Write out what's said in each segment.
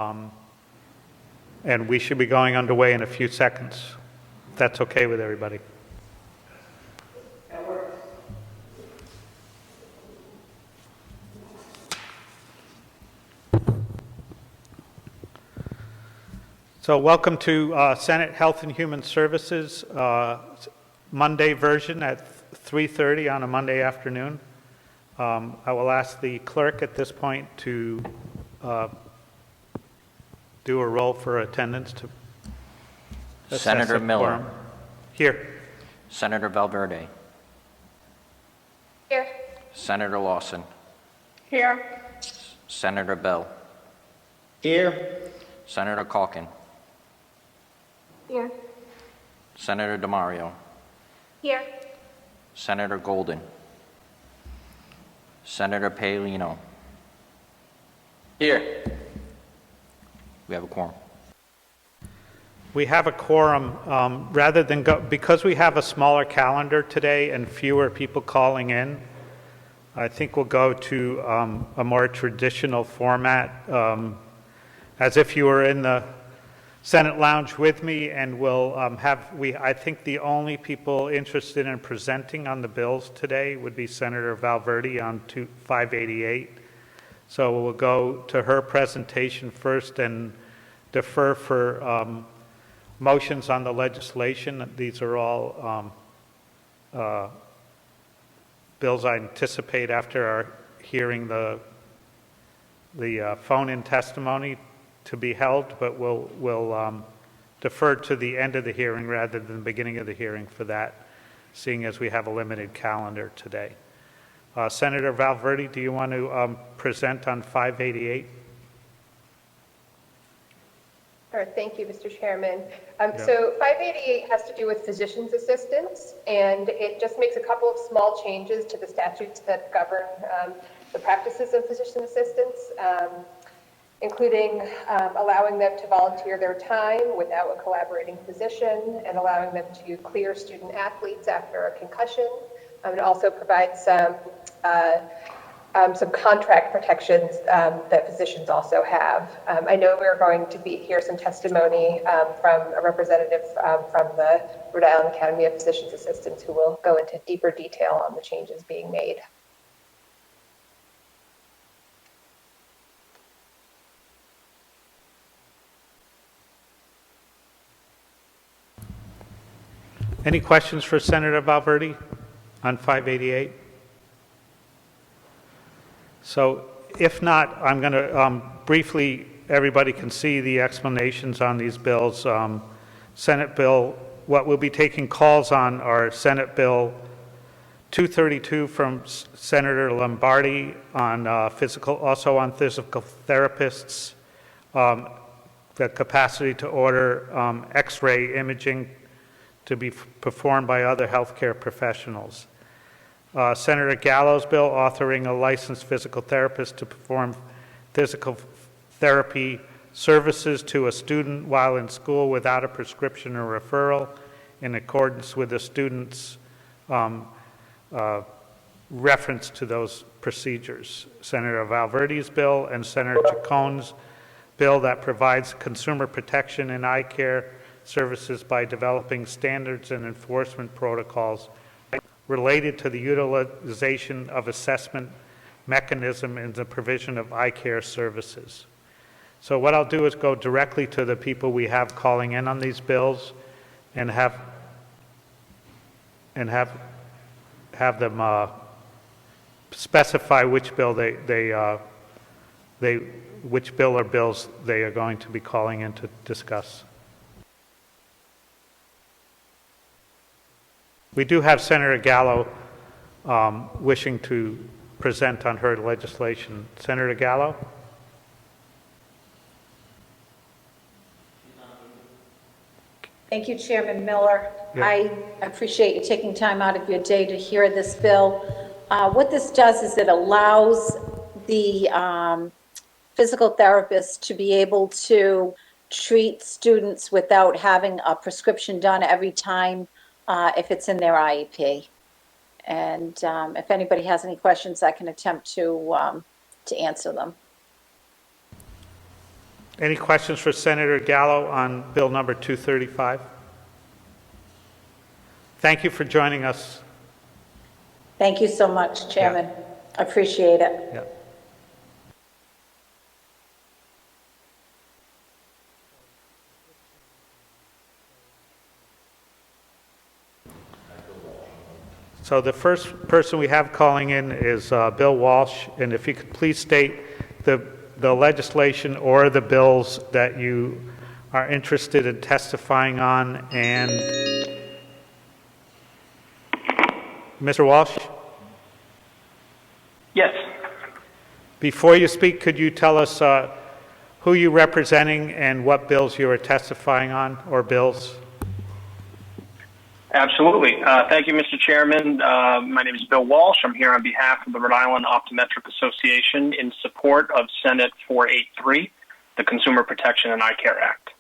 And we should be going underway in a few seconds, if that's okay with everybody. That works. So welcome to Senate Health and Human Services Monday version at 3:30 on a Monday afternoon. I will ask the clerk at this point to do a roll for attendance to assess Senator a Miller. quorum. Here. Senator Valverde. Here. Senator Lawson. Here. Senator Bell. Here. Senator Calkin. Here. Senator DeMario. Here. Senator Golden. Senator Paolino. Here. We have a quorum. We have a quorum, rather than go, because we have a smaller calendar today and fewer people calling in, I think we'll go to a more traditional format, as if you were in the Senate lounge with me, and we'll I think the only people interested in presenting on the bills today would be Senator Valverde on 588. So we'll go to her presentation first and defer for motions on the legislation. These are all bills I anticipate after our hearing the phone-in testimony to be held, but we'll defer to the end of the hearing rather than the beginning of the hearing for that, seeing as we have a limited calendar today. Senator Valverde, do you want to present on 588? Sure. Thank you, Mr. Chairman. So 588 has to do with physician's assistants, and it just makes a couple of small changes to the statutes that govern the practices of physician assistants, including allowing them to volunteer their time without a collaborating physician and allowing them to clear student athletes after a concussion. It also provides some contract protections that physicians also have. I know we're going to hear some testimony from a representative from the Rhode Island Academy of Physicians Assistants who will go into deeper detail on the changes being made. Any questions for Senator Valverde on 588? So if not, I'm going to briefly, everybody can see the explanations on these bills. Senate Bill, what we'll be taking calls on are Senate Bill 232 from Senator Lombardi on also on physical therapists, the capacity to order X-ray imaging to be performed by other healthcare professionals. Senator Gallo's bill authoring a licensed physical therapist to perform physical therapy services to a student while in school without a prescription or referral in accordance with the student's reference to those procedures. Senator Valverde's bill and Senator Chacon's bill that provides consumer protection in eye care services by developing standards and enforcement protocols related to the utilization of assessment mechanism in the provision of eye care services. So what I'll do is go directly to the people we have calling in on these bills and have them specify which bill which bill or bills they are going to be calling in to discuss. We do have Senator Gallo wishing to present on her legislation. Senator Gallo? Thank you, Chairman Miller. Yeah. I appreciate you taking time out of your day to hear this bill. What this does is it allows the physical therapist to be able to treat students without having a prescription done every time if it's in their IEP. And if anybody has any questions, I can attempt to answer them. Any questions for Senator Gallo on Bill number 235? Thank you for joining us. Thank you so much, Chairman. I appreciate it. Yeah. So the first person we have calling in is Bill Walsh, and if you could please state the legislation or the bills that you are interested in testifying on. And Mr. Walsh? Yes. Before you speak, could you tell us who you're representing and what bills you are testifying on, or bills? Absolutely. Thank you, Mr. Chairman. My name is Bill Walsh. I'm here on behalf of the Rhode Island Optometric Association in support of Senate 483, the Consumer Protection and Eye Care Act.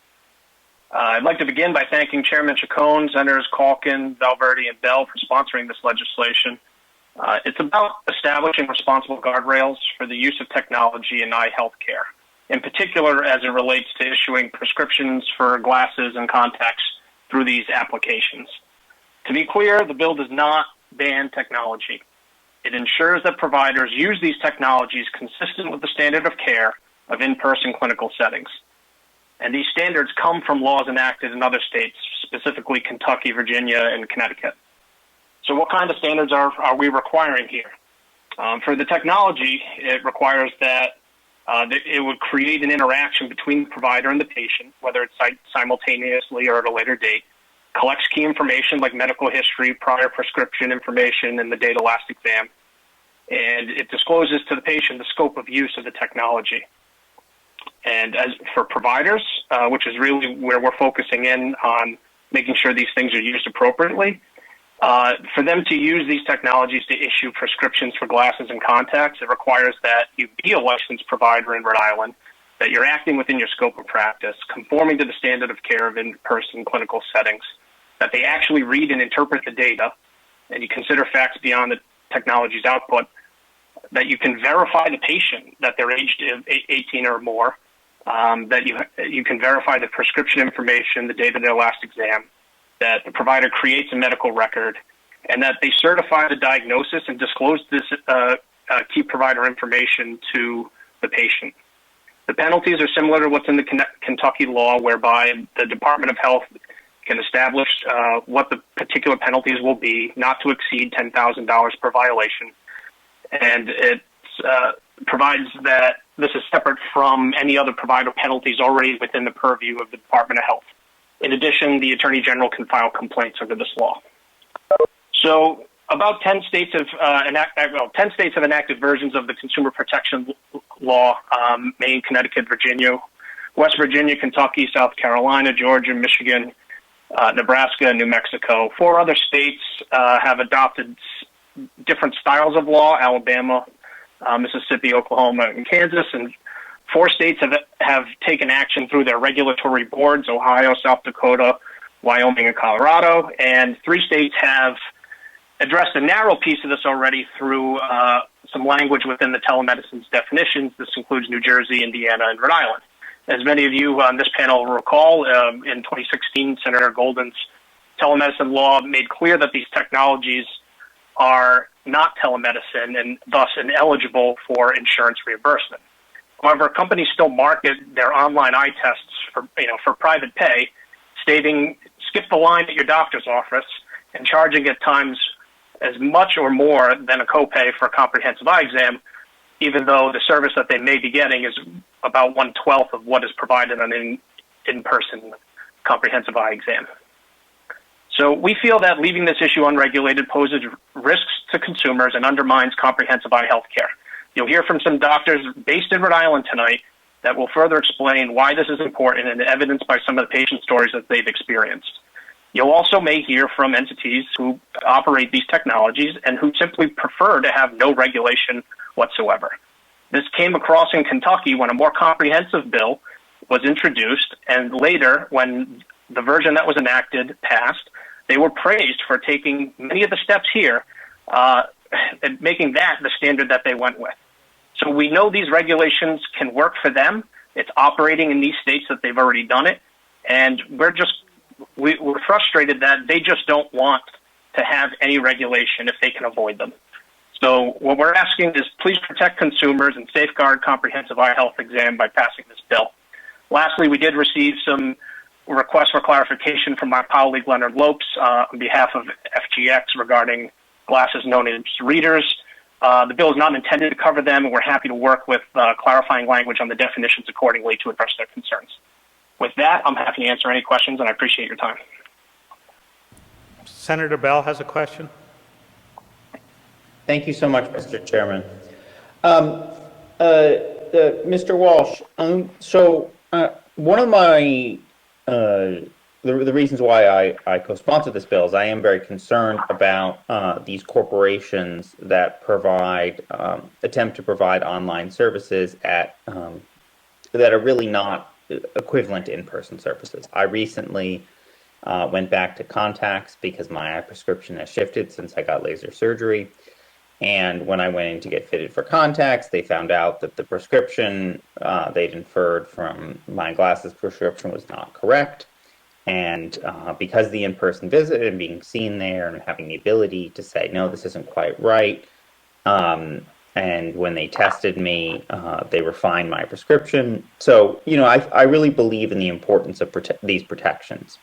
I'd like to begin by thanking Chairman Chacon, Senators Calkin, Valverde, and Bell for sponsoring this legislation. It's about establishing responsible guardrails for the use of technology in eye health care, in particular as it relates to issuing prescriptions for glasses and contacts through these applications. To be clear, the bill does not ban technology. It ensures that providers use these technologies consistent with the standard of care of in-person clinical settings. And these standards come from laws enacted in other states, specifically Kentucky, Virginia, and Connecticut. So what kind of standards are we requiring here? For the technology, it requires that it would create an interaction between the provider and the patient, whether it's simultaneously or at a later date, collects key information like medical history, prior prescription information, and the data last exam, and it discloses to the patient the scope of use of the technology. And as for providers, which is really where we're focusing in on making sure these things are used appropriately, for them to use these technologies to issue prescriptions for glasses and contacts, it requires that you be a licensed provider in Rhode Island, that you're acting within your scope of practice, conforming to the standard of care of in-person clinical settings, that they actually read and interpret the data, and you consider facts beyond the technology's output, that you can verify the patient that they're aged 18 or more, that you can verify the prescription information, the date of their last exam, that the provider creates a medical record, and that they certify the diagnosis and disclose this key provider information to the patient. The penalties are similar to what's in the Kentucky law, whereby the Department of Health can establish what the particular penalties will be, not to exceed $10,000 per violation. And it provides that this is separate from any other provider penalties already within the purview of the Department of Health. In addition, the Attorney General can file complaints under this law. So about 10 states have enacted versions of the consumer protection law, Maine, Connecticut, Virginia, West Virginia, Kentucky, South Carolina, Georgia, Michigan, Nebraska, and New Mexico. 4 other states have adopted different styles of law: Alabama, Mississippi, Oklahoma, and Kansas. And 4 states have taken action through their regulatory boards: Ohio, South Dakota, Wyoming, and Colorado. And 3 states have addressed a narrow piece of this already through some language within the telemedicine's definitions. This includes New Jersey, Indiana, and Rhode Island. As many of you on this panel recall, in 2016, Senator Golden's telemedicine law made clear that these technologies are not telemedicine and thus ineligible for insurance reimbursement. However, companies still market their online eye tests for private pay, stating, skip the line at your doctor's office, and charging at times as much or more than a copay for a comprehensive eye exam, even though the service that they may be getting is about 1/12 of what is provided on an in-person comprehensive eye exam. So we feel that leaving this issue unregulated poses risks to consumers and undermines comprehensive eye health care. You'll hear from some doctors based in Rhode Island tonight that will further explain why this is important and evidenced by some of the patient stories that they've experienced. You'll also may hear from entities who operate these technologies and who simply prefer to have no regulation whatsoever. This came across in Kentucky when a more comprehensive bill was introduced, and later, when the version that was enacted passed, they were praised for taking many of the steps here and making that the standard that they went with. So we know these regulations can work for them. It's operating in these states that they've already done it. And we're frustrated that they just don't want to have any regulation if they can avoid them. So what we're asking is please protect consumers and safeguard comprehensive eye health exam by passing this bill. Lastly, we did receive some requests for clarification from my colleague Leonard Lopes on behalf of FGX regarding glasses known as readers. The bill is not intended to cover them, and we're happy to work with clarifying language on the definitions accordingly to address their concerns. With that, I'm happy to answer any questions, and I appreciate your time. Senator Bell has a question. Thank you so much, Mr. Chairman. Mr. Walsh, one of my the reasons why I co-sponsored this bill is I am very concerned about these corporations that attempt to provide online services that are really not equivalent to in-person services. I recently went back to contacts because my eye prescription has shifted since I got laser surgery. And when I went in to get fitted for contacts, they found out that the prescription they'd inferred from my glasses prescription was not correct. And because of the in-person visit and being seen there and having the ability to say, no, this isn't quite right, and when they tested me, they refined my prescription. So, I really believe in the importance of these protections.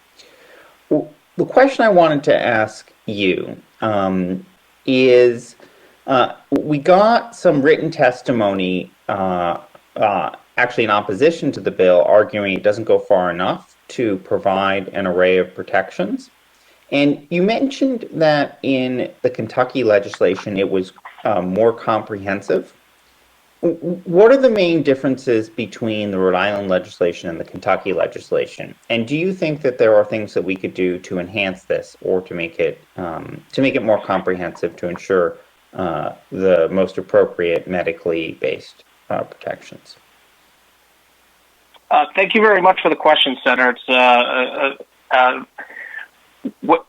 The question I wanted to ask you is, we got some written testimony, actually in opposition to the bill, arguing it doesn't go far enough to provide an array of protections. And you mentioned that in the Kentucky legislation, it was more comprehensive. What are the main differences between the Rhode Island legislation and the Kentucky legislation? And do you think that there are things that we could do to enhance this or to make it more comprehensive to ensure the most appropriate medically based protections? Thank you very much for the question, Senator.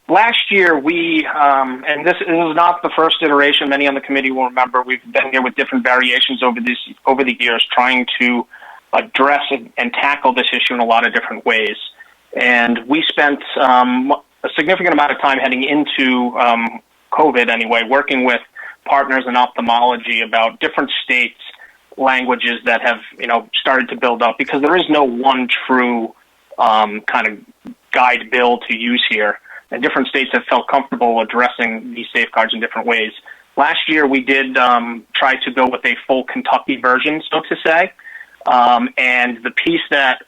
Last year, and this is not the first iteration, many on the committee will remember, we've been here with different variations over the years trying to address and tackle this issue in a lot of different ways. And we spent a significant amount of time heading into COVID anyway, working with partners in ophthalmology about different states' languages that have started to build up, because there is no one true kind of guide bill to use here, and different states have felt comfortable addressing these safeguards in different ways. Last year we did try to go with a full Kentucky version, so to say, and the piece that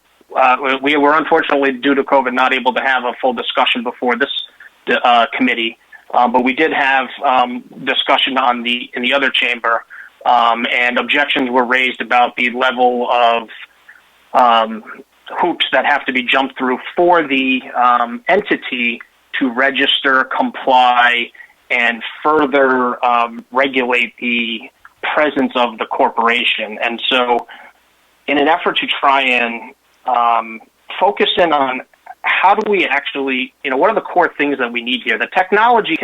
we were unfortunately, due to COVID, not able to have a full discussion before this committee, but we did have discussion in the other chamber. And objections were raised about the level of hoops that have to be jumped through for the entity to register, comply, and further regulate the presence of the corporation. And so in an effort to try and focus in on how do we actually, what are the core things that we need here? The technology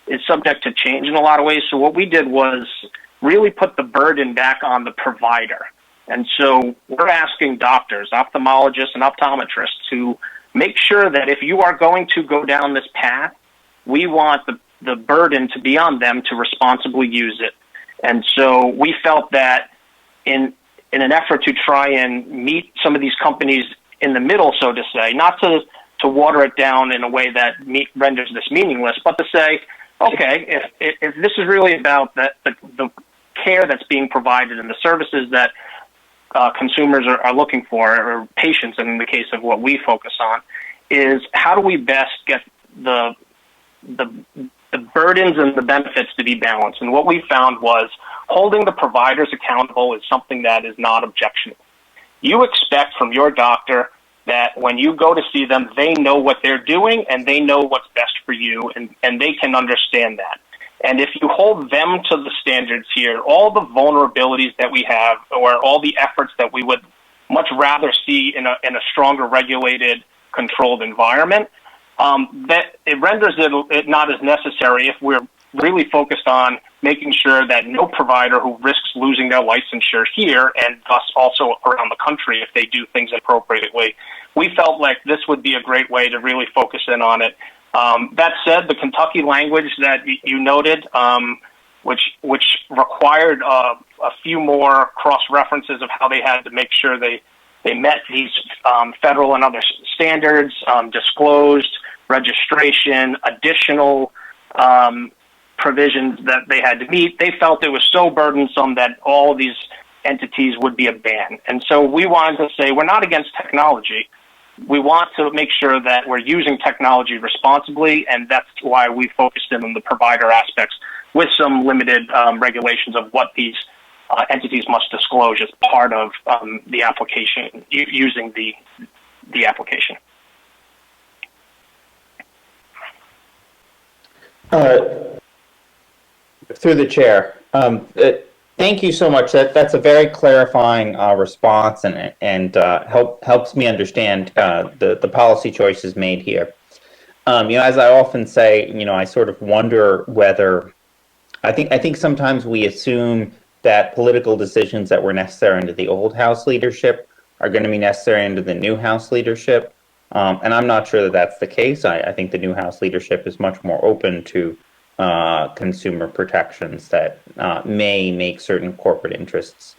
is subject to change in a lot of ways. So what we did was really put the burden back on the provider. And so we're asking doctors, ophthalmologists, and optometrists to make sure that if you are going to go down this path, we want the burden to be on them to responsibly use it. And so we felt that in an effort to try and meet some of these companies in the middle, so to say, not to water it down in a way that renders this meaningless, but to say, okay, if this is really about the care that's being provided and the services that consumers are looking for, or patients in the case of what we focus on, is how do we best get the burdens and the benefits to be balanced? And what we found was holding the providers accountable is something that is not objectionable. You expect from your doctor that when you go to see them, they know what they're doing and they know what's best for you, and they can understand that. And if you hold them to the standards here, all the vulnerabilities that we have, or all the efforts that we would much rather see in a stronger regulated, controlled environment, that it renders it not as necessary if we're really focused on making sure that no provider who risks losing their licensure here and thus also around the country if they do things appropriately. We felt like this would be a great way to really focus in on it. That said, the Kentucky language that you noted, which required a few more cross-references of how they had to make sure they met these federal and other standards, disclosed registration, additional provisions that they had to meet. They felt it was so burdensome that all these entities would be a ban. And so we wanted to say we're not against technology. We want to make sure that we're using technology responsibly, and that's why we focused in on the provider aspects with some limited regulations of what these entities must disclose as part of the application, using the application. Through the chair, thank you so much. That's a very clarifying response, and helps me understand the policy choices made here. As I often say, I sort of wonder whether I think sometimes we assume that political decisions that were necessary under the old House leadership are going to be necessary under the new House leadership, and I'm not sure that that's the case. I think the new House leadership is much more open to consumer protections that may make certain corporate interests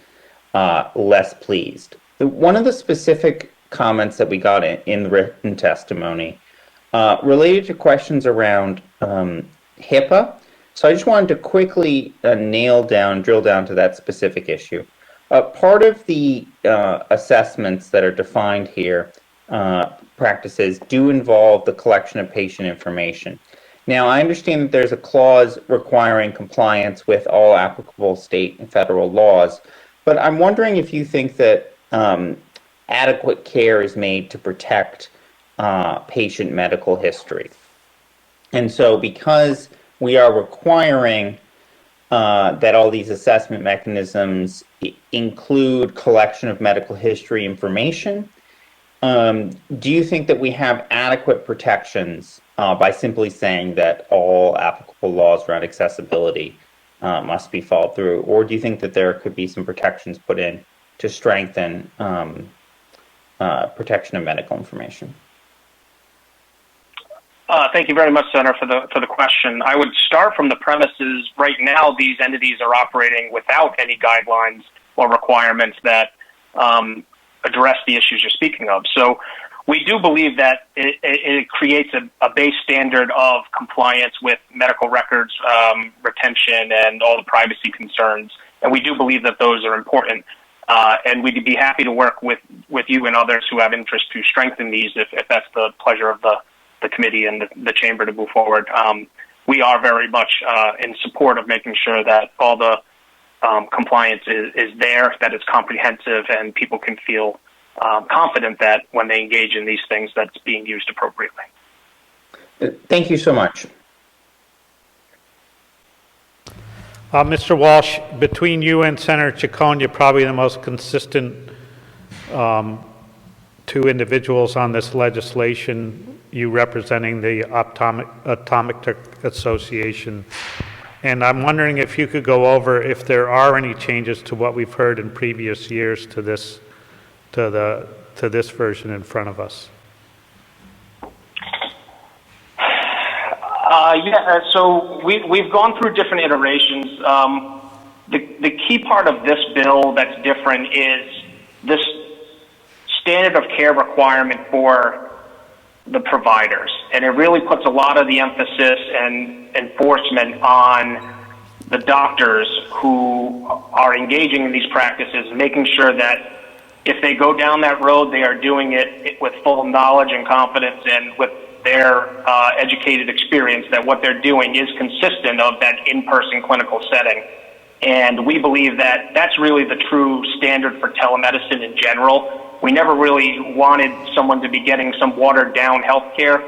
less pleased. One of the specific comments that we got in the written testimony related to questions around HIPAA. So I just wanted to quickly drill down to that specific issue. Part of the assessments that are defined here, practices, do involve the collection of patient information. Now, I understand that there's a clause requiring compliance with all applicable state and federal laws, but I'm wondering if you think that adequate care is made to protect patient medical history. And so because we are requiring that all these assessment mechanisms include collection of medical history information, do you think that we have adequate protections by simply saying that all applicable laws around accessibility must be followed through? Or do you think that there could be some protections put in to strengthen protection of medical information? Thank you very much, Senator, for the question. I would start from the premises right now these entities are operating without any guidelines or requirements that address the issues you're speaking of. So we do believe that it creates a base standard of compliance with medical records retention and all the privacy concerns, and we do believe that those are important. And we'd be happy to work with you and others who have interest to strengthen these if that's the pleasure of the committee and the chamber to move forward. We are very much in support of making sure that all the compliance is there, that it's comprehensive, and people can feel confident that when they engage in these things, that's being used appropriately. Thank you so much. Mr. Walsh, between you and Senator Chacon, you're probably the most consistent two individuals on this legislation, you representing the Optometric Association. And I'm wondering if you could go over if there are any changes to what we've heard in previous years to this version in front of us. So we've gone through different iterations. The key part of this bill that's different is this standard of care requirement for the providers. And it really puts a lot of the emphasis and enforcement on the doctors who are engaging in these practices, making sure that if they go down that road, they are doing it with full knowledge and confidence and with their educated experience that what they're doing is consistent of that in-person clinical setting. And we believe that that's really the true standard for telemedicine in general. We never really wanted someone to be getting some watered-down health care.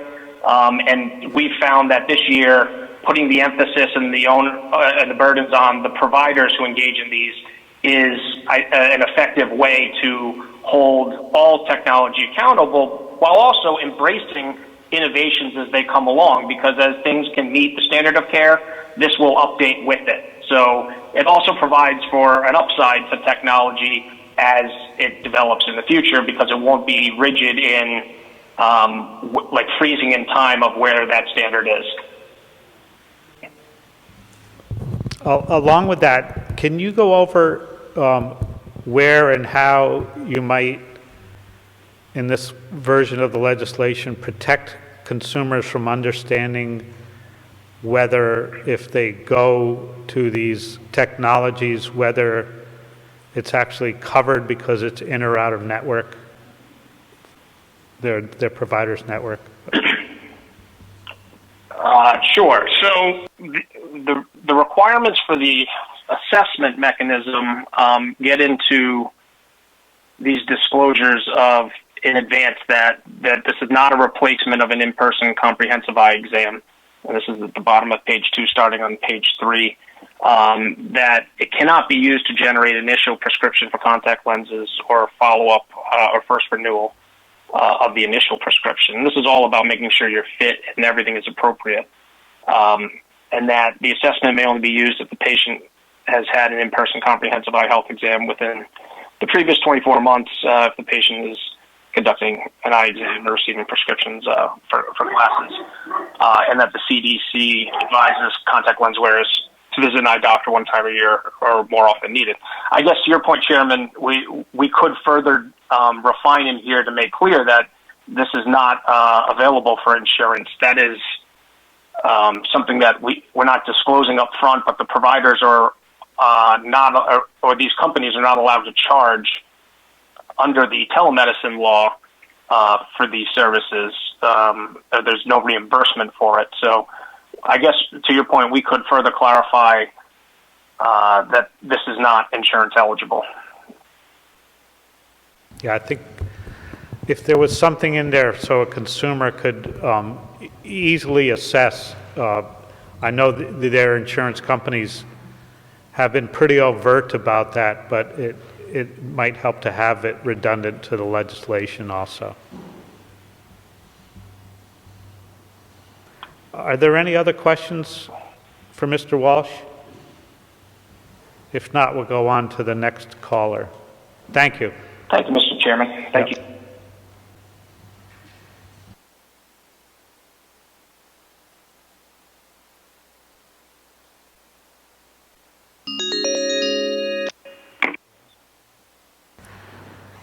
And we found that this year, putting the emphasis and the burdens on the providers who engage in these is an effective way to hold all technology accountable while also embracing innovations as they come along, because as things can meet the standard of care, this will update with it. So it also provides for an upside to technology as it develops in the future, because it won't be rigid in like freezing in time of where that standard is. Along with that, can you go over where and how you might, in this version of the legislation, protect consumers from understanding whether, if they go to these technologies, whether it's actually covered because it's in or out of network, their provider's network? Sure. So the requirements for the assessment mechanism get into these disclosures of in advance that this is not a replacement of an in-person comprehensive eye exam. And this is at the bottom of page 2, starting on page 3. That it cannot be used to generate initial prescription for contact lenses or follow-up or first renewal of the initial prescription. This is all about making sure you're fit and everything is appropriate. And that the assessment may only be used if the patient has had an in-person comprehensive eye health exam within the previous 24 months, if the patient is conducting an eye exam or receiving prescriptions for glasses, and that the CDC advises contact lens wearers to visit an eye doctor one time a year or more often needed. I guess to your point, Chairman, we could further refine in here to make clear that this is not available for insurance. That is something that we're not disclosing up front, but the providers are not, or these companies are not allowed to charge under the telemedicine law for these services. There's no reimbursement for it. So I guess to your point, we could further clarify that this is not insurance eligible. Yeah, I think if there was something in there so a consumer could easily assess, I know their insurance companies have been pretty overt about that, but it might help to have it redundant to the legislation also. Are there any other questions for Mr. Walsh? If not, we'll go on to the next caller. Thank you. Thank you, Mr. Chairman. Thank you.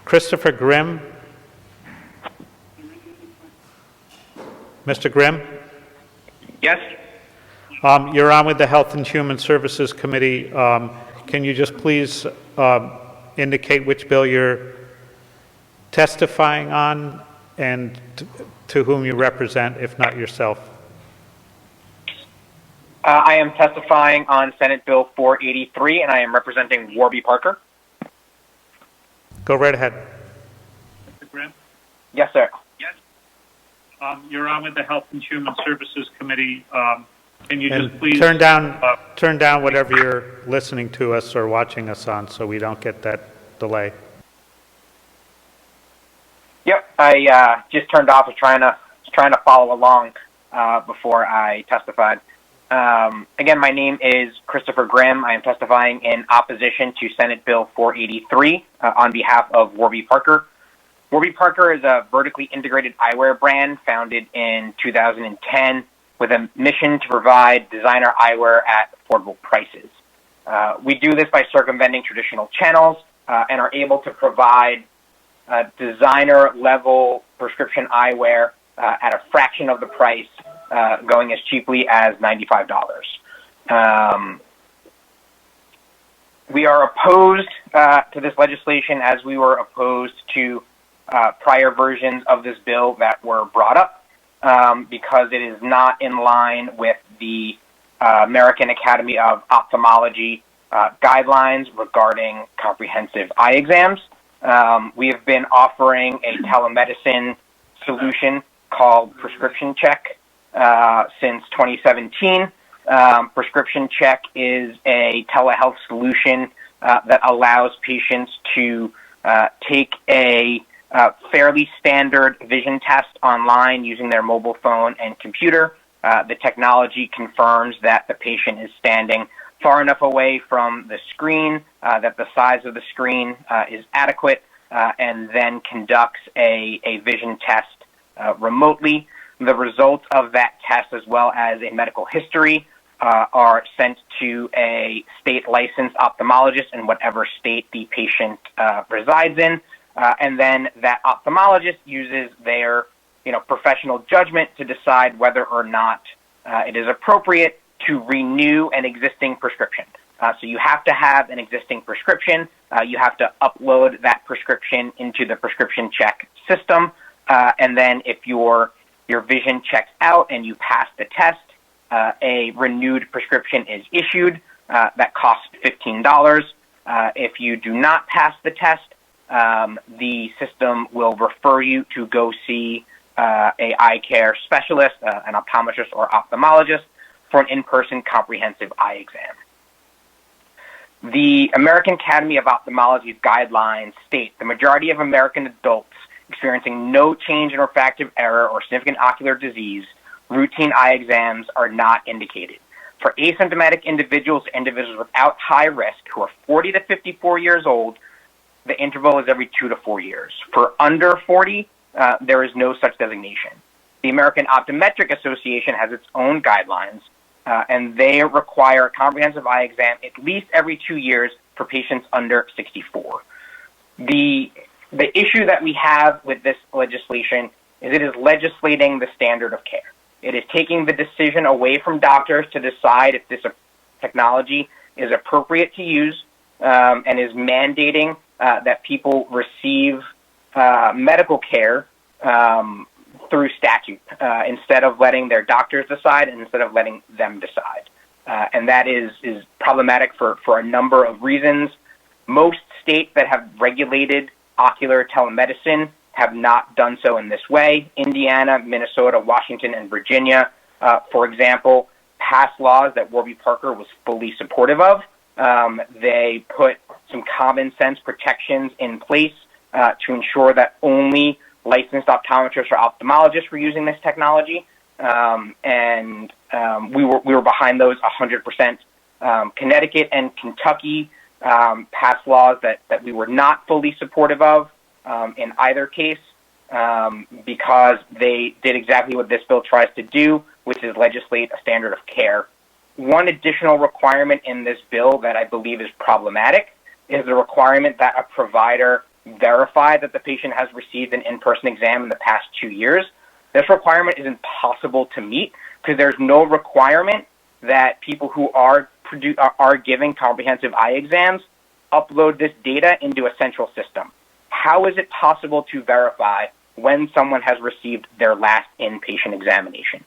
Christopher Grimm. Mr. Grimm? Yes. You're on with the Health and Human Services Committee. Can you just please indicate which bill you're testifying on and to whom you represent, if not yourself? I am testifying on Senate Bill 483, and I am representing Warby Parker. Go right ahead. Mr. Grimm? Yes, sir. Yes. You're on with the Health and Human Services Committee. Can you just please turn down whatever you're listening to us or watching us on, so we don't get that delay. Yep, I just turned off. Was trying to follow along before I testified. Again, my name is Christopher Grimm. I am testifying in opposition to Senate Bill 483 on behalf of Warby Parker. Warby Parker is a vertically integrated eyewear brand founded in 2010 with a mission to provide designer eyewear at affordable prices. We do this by circumventing traditional channels and are able to provide designer-level prescription eyewear at a fraction of the price, going as cheaply as $95. We are opposed to this legislation as we were opposed to prior versions of this bill that were brought up because it is not in line with the American Academy of Ophthalmology guidelines regarding comprehensive eye exams. We have been offering a telemedicine solution called Prescription Check since 2017. Prescription Check is a telehealth solution that allows patients to take a fairly standard vision test online using their mobile phone and computer. The technology confirms that the patient is standing far enough away from the screen that the size of the screen is adequate, and then conducts a vision test remotely. The results of that test, as well as a medical history, are sent to a state licensed ophthalmologist in whatever state the patient resides in, and then that ophthalmologist uses their professional judgment to decide whether or not it is appropriate to renew an existing prescription. So you have to have an existing prescription. You have to upload that prescription into the prescription check system, and then if your vision checks out and you pass the test, a renewed prescription is issued that costs $15. If you do not pass the test, the system will refer you to go see a eye care specialist, an optometrist or ophthalmologist, for an in-person comprehensive eye exam. The American Academy of Ophthalmology's guidelines state the majority of American adults experiencing no change in refractive error or significant ocular disease, routine eye exams are not indicated. For asymptomatic individuals without high risk who are 40 to 54 years old, the interval is every 2 to 4 years. For under 40, there is no such designation. The American Optometric Association has its own guidelines, and they require a comprehensive eye exam at least every 2 years for patients under 64. The issue that we have with this legislation is it is legislating the standard of care. It is taking the decision away from doctors to decide if this technology is appropriate to use, and is mandating that people receive medical care through statute, instead of letting their doctors decide and instead of letting them decide. And that is problematic for a number of reasons. Most states that have regulated ocular telemedicine have not done so in this way. Indiana, Minnesota, Washington, and Virginia, for example, passed laws that Warby Parker was fully supportive of. They put some common sense protections in place to ensure that only licensed optometrists or ophthalmologists were using this technology, and we were behind those 100%. Connecticut and Kentucky passed laws that we were not fully supportive of in either case, because they did exactly what this bill tries to do, which is legislate a standard of care. One additional requirement in this bill that I believe is problematic is the requirement that a provider verify that the patient has received an in-person exam in the past 2 years. This requirement is impossible to meet because there's no requirement that people who are giving comprehensive eye exams upload this data into a central system. How is it possible to verify when someone has received their last inpatient examination?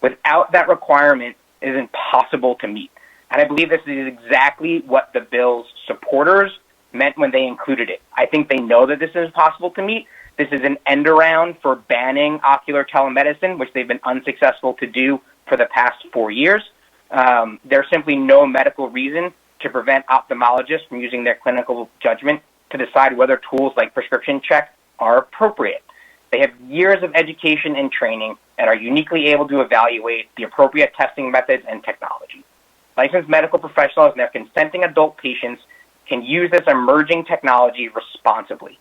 Without that requirement, it is impossible to meet. And I believe this is exactly what the bill's supporters meant when they included it. I think they know that this is impossible to meet. This is an end around for banning ocular telemedicine, which they've been unsuccessful to do for the past 4 years. There's simply no medical reason to prevent ophthalmologists from using their clinical judgment to decide whether tools like prescription check are appropriate. They have years of education and training and are uniquely able to evaluate the appropriate testing methods and technology. Licensed medical professionals and their consenting adult patients can use this emerging technology responsibly.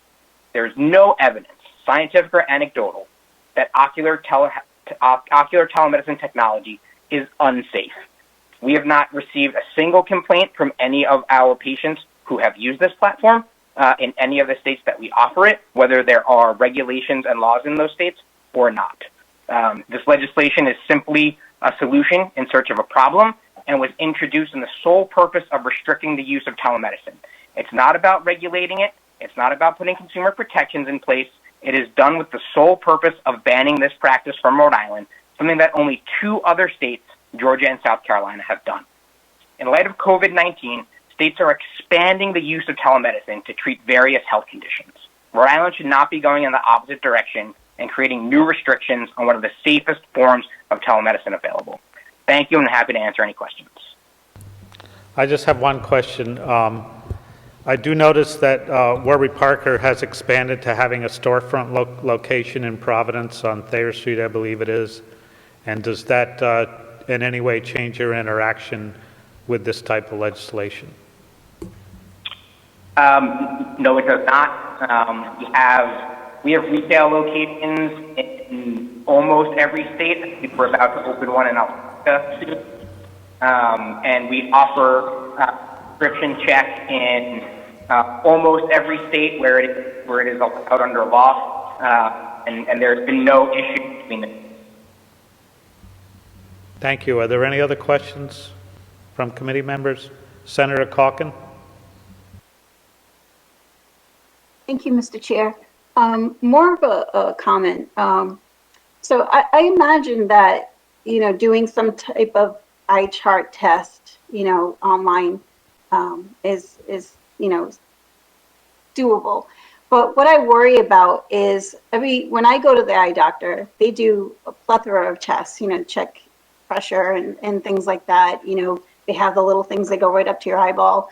There is no evidence, scientific or anecdotal, that ocular telemedicine technology is unsafe. We have not received a single complaint from any of our patients who have used this platform in any of the states that we offer it, whether there are regulations and laws in those states or not. This legislation is simply a solution in search of a problem and was introduced in the sole purpose of restricting the use of telemedicine. It's not about regulating it. It's not about putting consumer protections in place. It is done with the sole purpose of banning this practice from Rhode Island, something that only 2 other states, Georgia and South Carolina, have done. In light of COVID-19, states are expanding the use of telemedicine to treat various health conditions. Rhode Island should not be going in the opposite direction and creating new restrictions on one of the safest forms of telemedicine available. Thank you, and I'm happy to answer any questions. I just have one question. I do notice that Warby Parker has expanded to having a storefront location in Providence on Thayer Street, I believe it is. And does that in any way change your interaction with this type of legislation? No, it does not. We have retail locations in almost every state. I think we're about to open one in Alaska soon. And we offer prescription check in almost every state where it is allowed under law. And there's been no issue between them. Thank you. Are there any other questions from committee members? Senator Calkin? Thank you, Mr. Chair. More of a comment. So I imagine that, doing some type of eye chart test, online is doable. But what I worry about is when I go to the eye doctor, they do a plethora of tests, check pressure and things like that. They have the little things that go right up to your eyeball.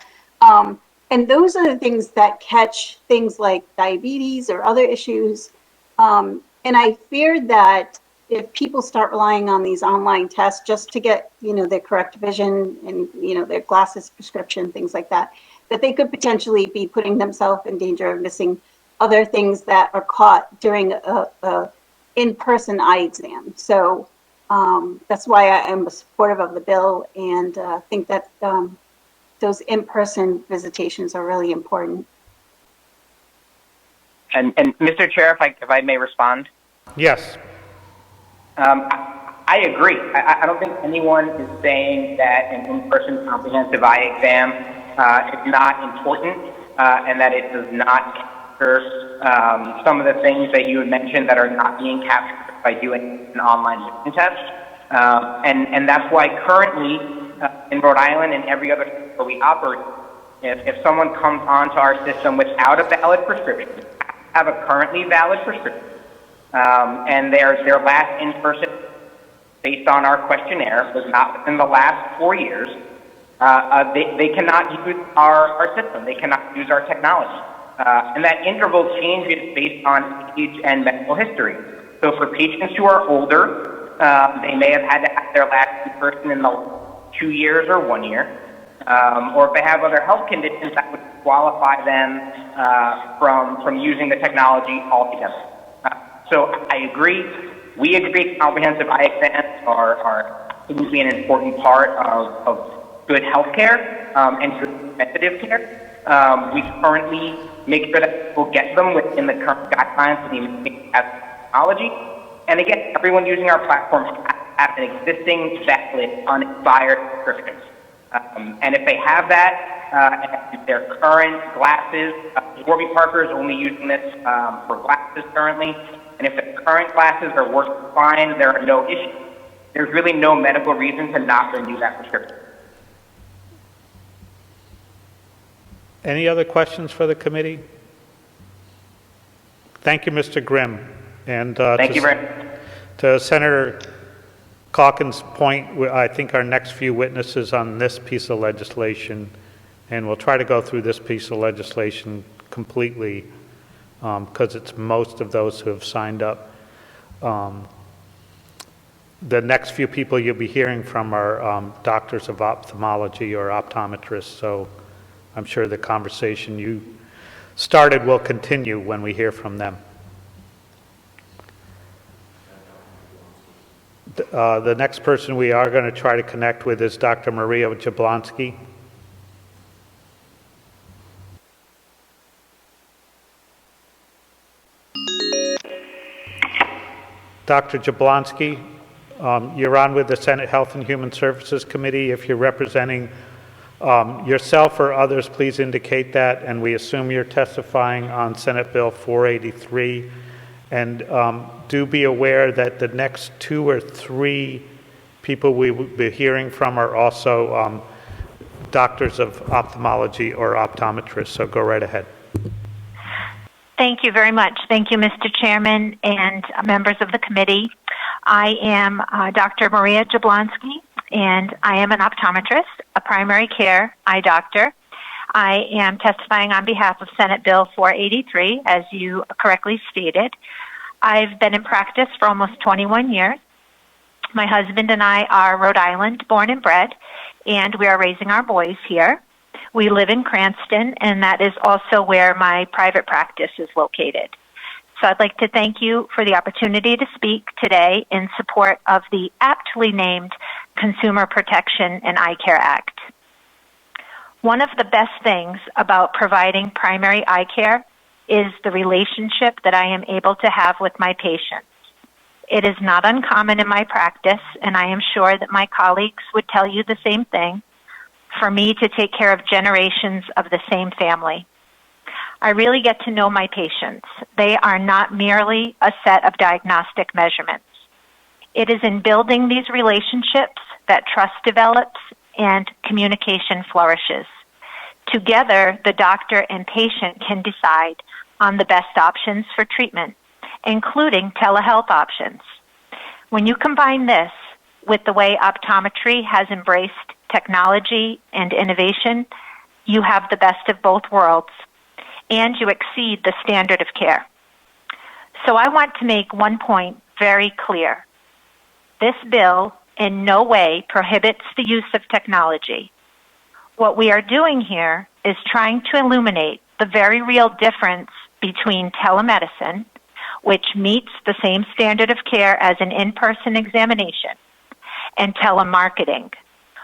And those are the things that catch things like diabetes or other issues. And I fear that if people start relying on these online tests just to get, their correct vision and, their glasses prescription, things like that, that they could potentially be putting themselves in danger of missing other things that are caught during a in-person eye exam. So that's why I am supportive of the bill and think that those in-person visitations are really important. And Mr. Chair, if I may respond. Yes. I agree. I don't think anyone is saying that an in-person comprehensive eye exam is not important and that it does not capture some of the things that you had mentioned that are not being captured by doing an online vision test. And that's why currently in Rhode Island and every other state where we operate, if someone comes onto our system without a valid prescription, have a currently valid prescription, and their last in-person, based on our questionnaire, was not within the last 4 years, they cannot use our system. They cannot use our technology. And that interval changes based on age and medical history. So for patients who are older, they may have had to have their last in-person in the 2 years or 1 year. Or if they have other health conditions that would qualify them from using the technology altogether. So I agree. We agree comprehensive eye exams are absolutely an important part of good health care and good preventative care. We currently make sure that people get them within the current guidelines of the emerging technology. And again, everyone using our platform has an existing valid unexpired prescription. And if they have that, and their current glasses, Warby Parker is only using this for glasses currently, and if the current glasses are working fine, there are no issues. There's really no medical reason to not renew that prescription. Any other questions for the committee? Thank you, Mr. Grimm. And Thank you very much. To Senator Calkin's point, I think our next few witnesses on this piece of legislation, and we'll try to go through this piece of legislation completely because it's most of those who have signed up. The next few people you'll be hearing from are doctors of ophthalmology or optometrists, so I'm sure the conversation you started will continue when we hear from them. The next person we are going to try to connect with is Dr. Maria Jablonski. Dr. Jablonski, you're on with the Senate Health and Human Services Committee. If you're representing yourself or others, please indicate that, and we assume you're testifying on Senate Bill 483. And do be aware that the next 2 or 3 people we will be hearing from are also doctors of ophthalmology or optometrists, so go right ahead. Thank you very much. Thank you, Mr. Chairman and members of the committee. I am Dr. Maria Jablonski, and I am an optometrist, a primary care eye doctor. I am testifying on behalf of Senate Bill 483, as you correctly stated. I've been in practice for almost 21 years. My husband and I are Rhode Island born and bred, and we are raising our boys here. We live in Cranston, and that is also where my private practice is located. So I'd like to thank you for the opportunity to speak today in support of the aptly named Consumer Protection and Eye Care Act. One of the best things about providing primary eye care is the relationship that I am able to have with my patients. It is not uncommon in my practice, and I am sure that my colleagues would tell you the same thing, for me to take care of generations of the same family. I really get to know my patients. They are not merely a set of diagnostic measurements. It is in building these relationships that trust develops and communication flourishes. Together, the doctor and patient can decide on the best options for treatment, including telehealth options. When you combine this with the way optometry has embraced technology and innovation, you have the best of both worlds, and you exceed the standard of care. So I want to make one point very clear. This bill in no way prohibits the use of technology. What we are doing here is trying to illuminate the very real difference between telemedicine, which meets the same standard of care as an in-person examination, and telemarketing,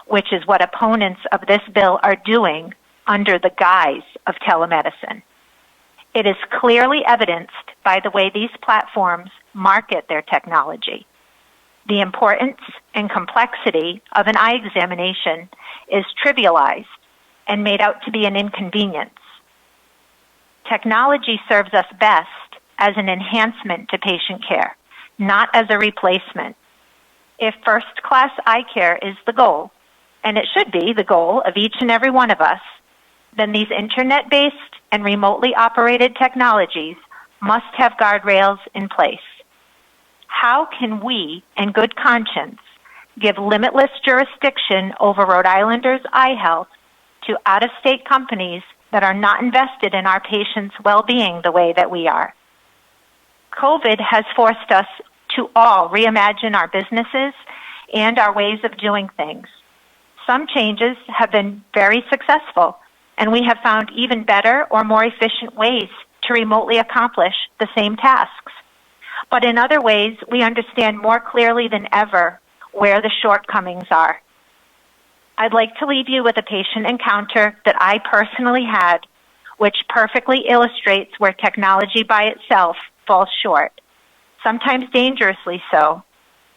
which is what opponents of this bill are doing under the guise of telemedicine. It is clearly evidenced by the way these platforms market their technology. The importance and complexity of an eye examination is trivialized and made out to be an inconvenience. Technology serves us best as an enhancement to patient care, not as a replacement. If first-class eye care is the goal, and it should be the goal of each and every one of us, then these internet-based and remotely operated technologies must have guardrails in place. How can we, in good conscience, give limitless jurisdiction over Rhode Islanders' eye health to out-of-state companies that are not invested in our patients' well-being the way that we are? COVID has forced us to all reimagine our businesses and our ways of doing things. Some changes have been very successful, and we have found even better or more efficient ways to remotely accomplish the same tasks. But in other ways, we understand more clearly than ever where the shortcomings are. I'd like to leave you with a patient encounter that I personally had, which perfectly illustrates where technology by itself falls short, sometimes dangerously so,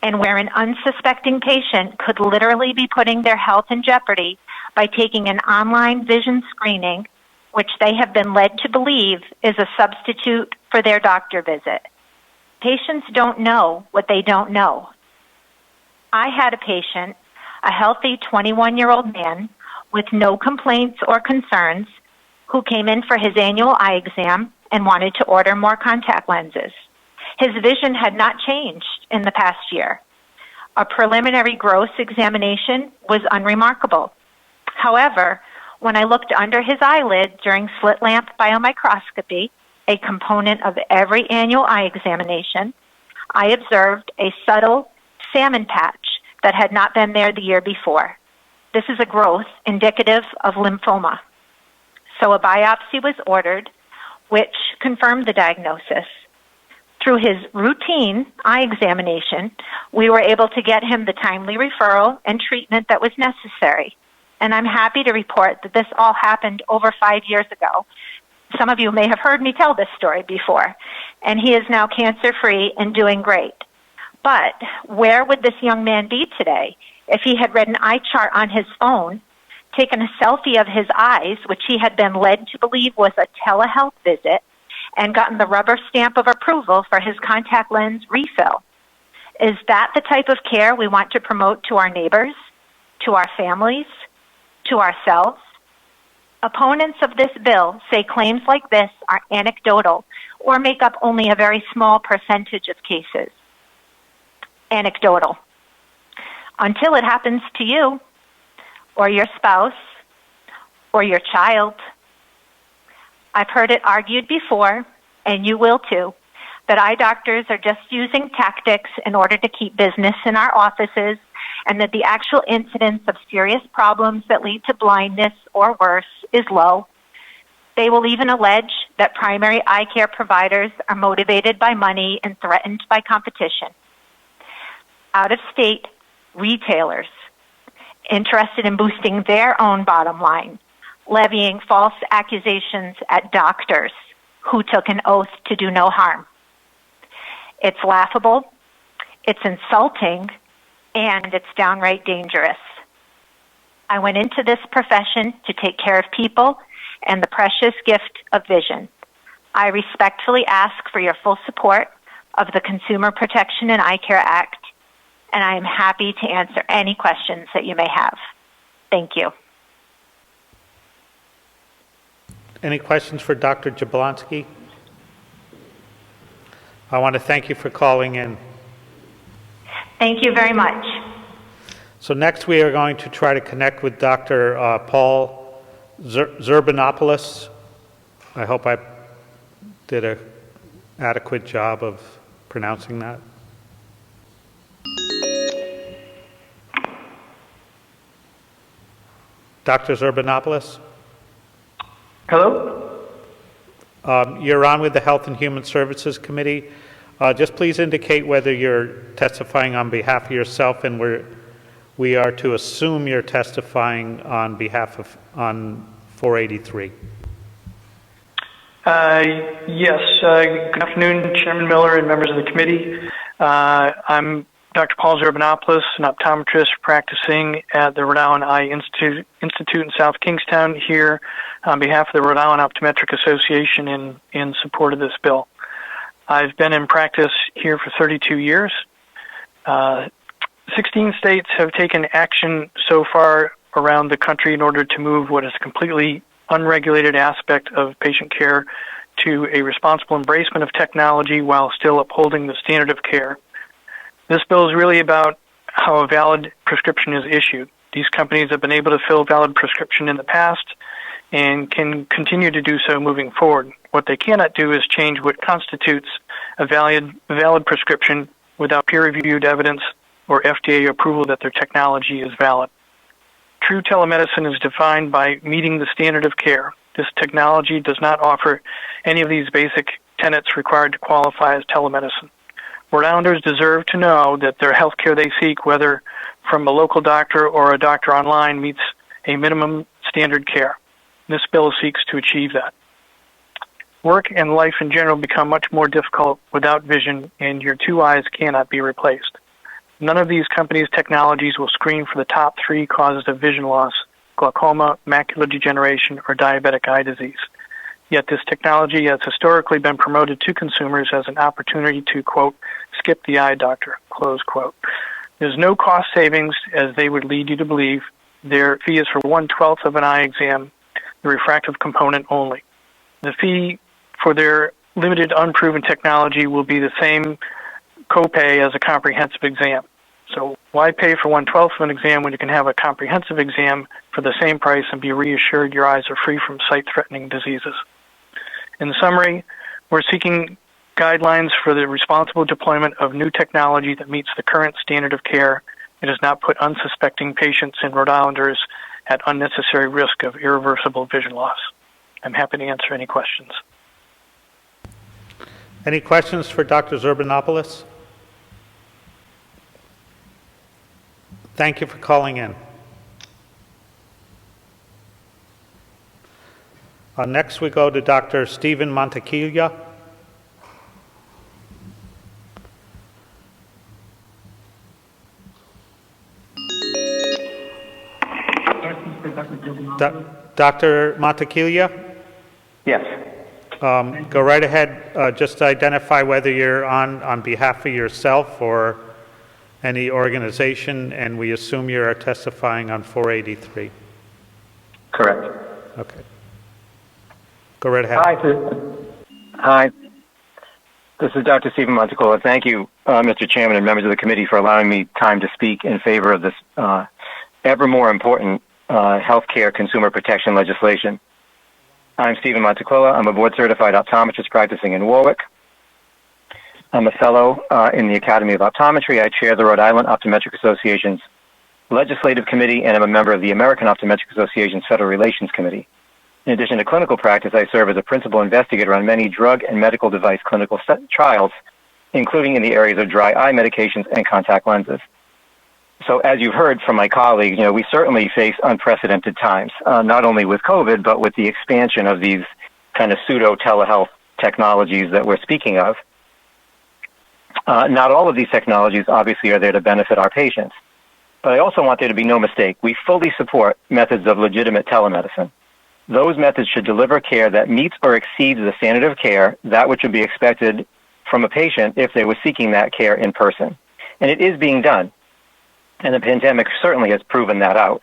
and where an unsuspecting patient could literally be putting their health in jeopardy by taking an online vision screening, which they have been led to believe is a substitute for their doctor visit. Patients don't know what they don't know. I had a patient, a healthy 21-year-old man with no complaints or concerns, who came in for his annual eye exam and wanted to order more contact lenses. His vision had not changed in the past year. A preliminary gross examination was unremarkable. However, when I looked under his eyelid during slit lamp biomicroscopy, a component of every annual eye examination, I observed a subtle salmon patch that had not been there the year before. This is a growth indicative of lymphoma. So a biopsy was ordered, which confirmed the diagnosis. Through his routine eye examination, we were able to get him the timely referral and treatment that was necessary. And I'm happy to report that this all happened over 5 years ago. Some of you may have heard me tell this story before, and he is now cancer-free and doing great. But where would this young man be today if he had read an eye chart on his phone, taken a selfie of his eyes, which he had been led to believe was a telehealth visit, and gotten the rubber stamp of approval for his contact lens refill? Is that the type of care we want to promote to our neighbors, to our families, to ourselves? Opponents of this bill say claims like this are anecdotal or make up only a very small percentage of cases. Anecdotal. Until it happens to you, or your spouse, or your child. I've heard it argued before, and you will too, that eye doctors are just using tactics in order to keep business in our offices and that the actual incidence of serious problems that lead to blindness or worse is low. They will even allege that primary eye care providers are motivated by money and threatened by competition. Out-of-state retailers interested in boosting their own bottom line, levying false accusations at doctors who took an oath to do no harm. It's laughable, it's insulting, and it's downright dangerous. I went into this profession to take care of people and the precious gift of vision. I respectfully ask for your full support of the Consumer Protection and Eye Care Act, and I am happy to answer any questions that you may have. Thank you. Any questions for Dr. Jablonski? I want to thank you for calling in. Thank you very much. So next we are going to try to connect with Dr. Paul Zerbanopoulos. I hope I did an adequate job of pronouncing that. Dr. Zerbanopoulos? Hello? You're on with the Health and Human Services Committee. Just please indicate whether you're testifying on behalf of yourself, and we are to assume you're testifying on behalf of, on 483. Yes. Good afternoon, Chairman Miller and members of the committee. I'm Dr. Paul Zerbanopoulos, an optometrist practicing at the Rhode Island Eye Institute in South Kingstown here on behalf of the Rhode Island Optometric Association in support of this bill. I've been in practice here for 32 years. 16 states have taken action so far around the country in order to move what is a completely unregulated aspect of patient care to a responsible embracement of technology while still upholding the standard of care. This bill is really about how a valid prescription is issued. These companies have been able to fill valid prescription in the past and can continue to do so moving forward. What they cannot do is change what constitutes a valid prescription without peer-reviewed evidence or FDA approval that their technology is valid. True telemedicine is defined by meeting the standard of care. This technology does not offer any of these basic tenets required to qualify as telemedicine. Rhode Islanders deserve to know that their health care they seek, whether from a local doctor or a doctor online, meets a minimum standard care. This bill seeks to achieve that. Work and life in general become much more difficult without vision, and your two eyes cannot be replaced. None of these companies' technologies will screen for the top 3 causes of vision loss: glaucoma, macular degeneration, or diabetic eye disease. Yet this technology has historically been promoted to consumers as an opportunity to, quote, skip the eye doctor, close quote. There's no cost savings, as they would lead you to believe. Their fee is for 1/12 of an eye exam, the refractive component only. The fee for their limited unproven technology will be the same copay as a comprehensive exam. So why pay for 1/12 of an exam when you can have a comprehensive exam for the same price and be reassured your eyes are free from sight-threatening diseases? In summary, we're seeking guidelines for the responsible deployment of new technology that meets the current standard of care. It does not put unsuspecting patients and Rhode Islanders at unnecessary risk of irreversible vision loss. I'm happy to answer any questions. Any questions for Dr. Zerbanopoulos? Thank you for calling in. Next we go to Dr. Stephen Montecchia. Dr. Montecchia? Yes. Go right ahead. Just identify whether you're on behalf of yourself or any organization, and we assume you are testifying on 483. Correct. Okay. Go right ahead. Hi. This is Dr. Stephen Montecola. Thank you, Mr. Chairman and members of the committee, for allowing me time to speak in favor of this ever more important healthcare consumer protection legislation. I'm Stephen Montecola. I'm a board-certified optometrist practicing in Warwick. I'm a fellow in the Academy of Optometry. I chair the Rhode Island Optometric Association's Legislative Committee, and I'm a member of the American Optometric Association's Federal Relations Committee. In addition to clinical practice, I serve as a principal investigator on many drug and medical device clinical trials, including in the areas of dry eye medications and contact lenses. So as you've heard from my colleagues, we certainly face unprecedented times, not only with COVID, but with the expansion of these kind of pseudo-telehealth technologies that we're speaking of. Not all of these technologies obviously are there to benefit our patients. But I also want there to be no mistake. We fully support methods of legitimate telemedicine. Those methods should deliver care that meets or exceeds the standard of care, that which would be expected from a patient if they were seeking that care in person. And it is being done. And the pandemic certainly has proven that out.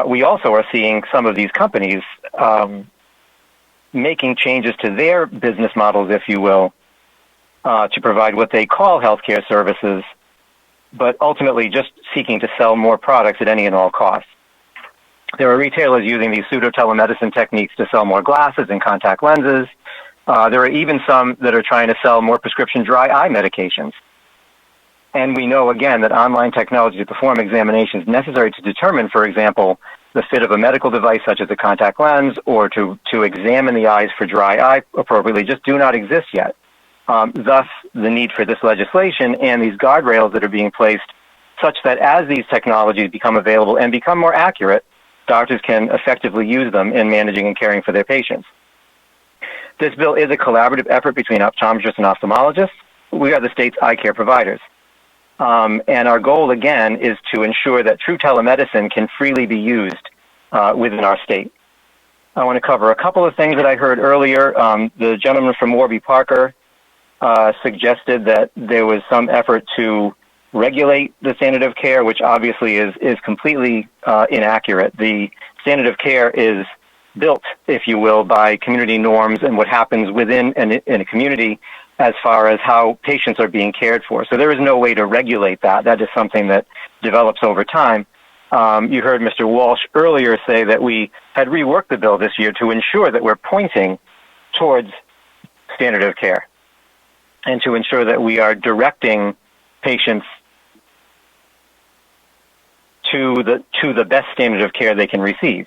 We also are seeing some of these companies making changes to their business models, if you will, to provide what they call healthcare services, but ultimately just seeking to sell more products at any and all costs. There are retailers using these pseudo-telemedicine techniques to sell more glasses and contact lenses. There are even some that are trying to sell more prescription dry eye medications. And we know, again, that online technology to perform examinations necessary to determine, for example, the fit of a medical device such as a contact lens or to examine the eyes for dry eye appropriately just do not exist yet. Thus, the need for this legislation and these guardrails that are being placed such that as these technologies become available and become more accurate, doctors can effectively use them in managing and caring for their patients. This bill is a collaborative effort between optometrists and ophthalmologists. We are the state's eye care providers. And our goal, again, is to ensure that true telemedicine can freely be used within our state. I want to cover a couple of things that I heard earlier. The gentleman from Warby Parker suggested that there was some effort to regulate the standard of care, which obviously is completely inaccurate. The standard of care is built, if you will, by community norms and what happens within in a community as far as how patients are being cared for. So there is no way to regulate that. That is something that develops over time. You heard Mr. Walsh earlier say that we had reworked the bill this year to ensure that we're pointing towards standard of care and to ensure that we are directing patients to the best standard of care they can receive.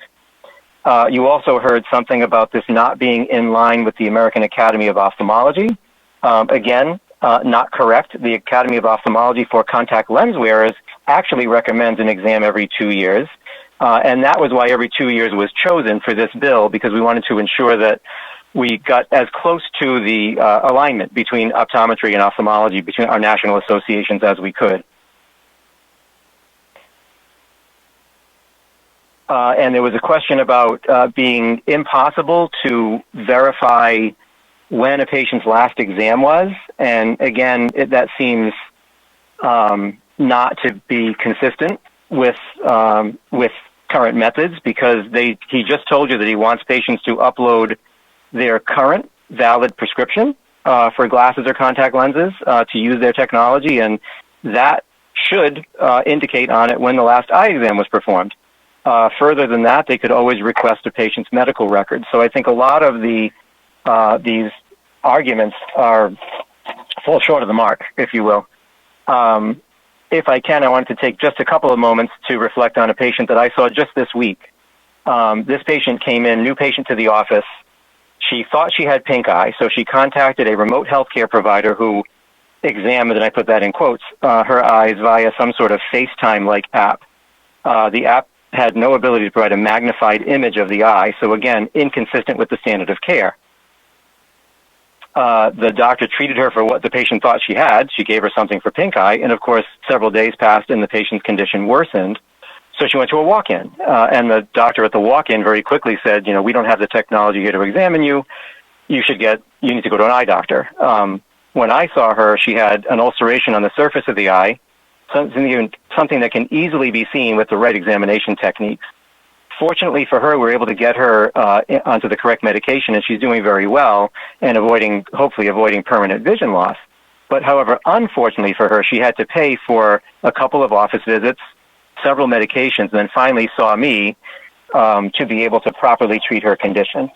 You also heard something about this not being in line with the American Academy of Ophthalmology. Again, not correct. The Academy of Ophthalmology for contact lens wearers actually recommends an exam every 2 years. And that was why every 2 years was chosen for this bill, because we wanted to ensure that we got as close to the alignment between optometry and ophthalmology, between our national associations as we could. And there was a question about being impossible to verify when a patient's last exam was. And again, that seems not to be consistent with current methods, because he just told you that he wants patients to upload their current valid prescription for glasses or contact lenses to use their technology, and that should indicate on it when the last eye exam was performed. Further than that, they could always request a patient's medical record. So I think a lot of these arguments fall short of the mark, if you will. If I can, I wanted to take just a couple of moments to reflect on a patient that I saw just this week. This patient came in, new patient to the office. She thought she had pink eye, so she contacted a remote healthcare provider who examined, and I put that in quotes, her eyes via some sort of FaceTime-like app. The app had no ability to provide a magnified image of the eye, so again, inconsistent with the standard of care. The doctor treated her for what the patient thought she had. She gave her something for pink eye, and of course, several days passed and the patient's condition worsened. So she went to a walk-in, and the doctor at the walk-in very quickly said, we don't have the technology here to examine you. You need to go to an eye doctor. When I saw her, she had an ulceration on the surface of the eye, something that can easily be seen with the right examination techniques. Fortunately for her, we were able to get her onto the correct medication, and she's doing very well and hopefully avoiding permanent vision loss. But however, unfortunately for her, she had to pay for a couple of office visits, several medications, and then finally saw me to be able to properly treat her condition.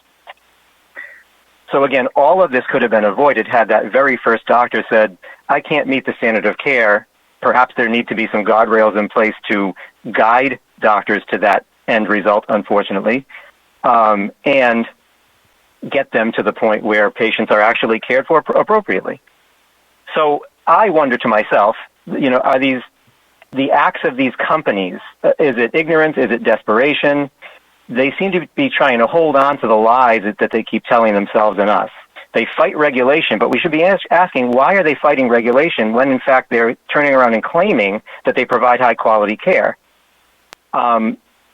So again, all of this could have been avoided had that very first doctor said, I can't meet the standard of care perhaps there need to be some guardrails in place to guide doctors to that end result, unfortunately, and get them to the point where patients are actually cared for appropriately. So I wonder to myself, are the acts of these companies, is it ignorance? Is it desperation? They seem to be trying to hold on to the lies that they keep telling themselves and us. They fight regulation, but we should be asking, why are they fighting regulation when, in fact, they're turning around and claiming that they provide high-quality care?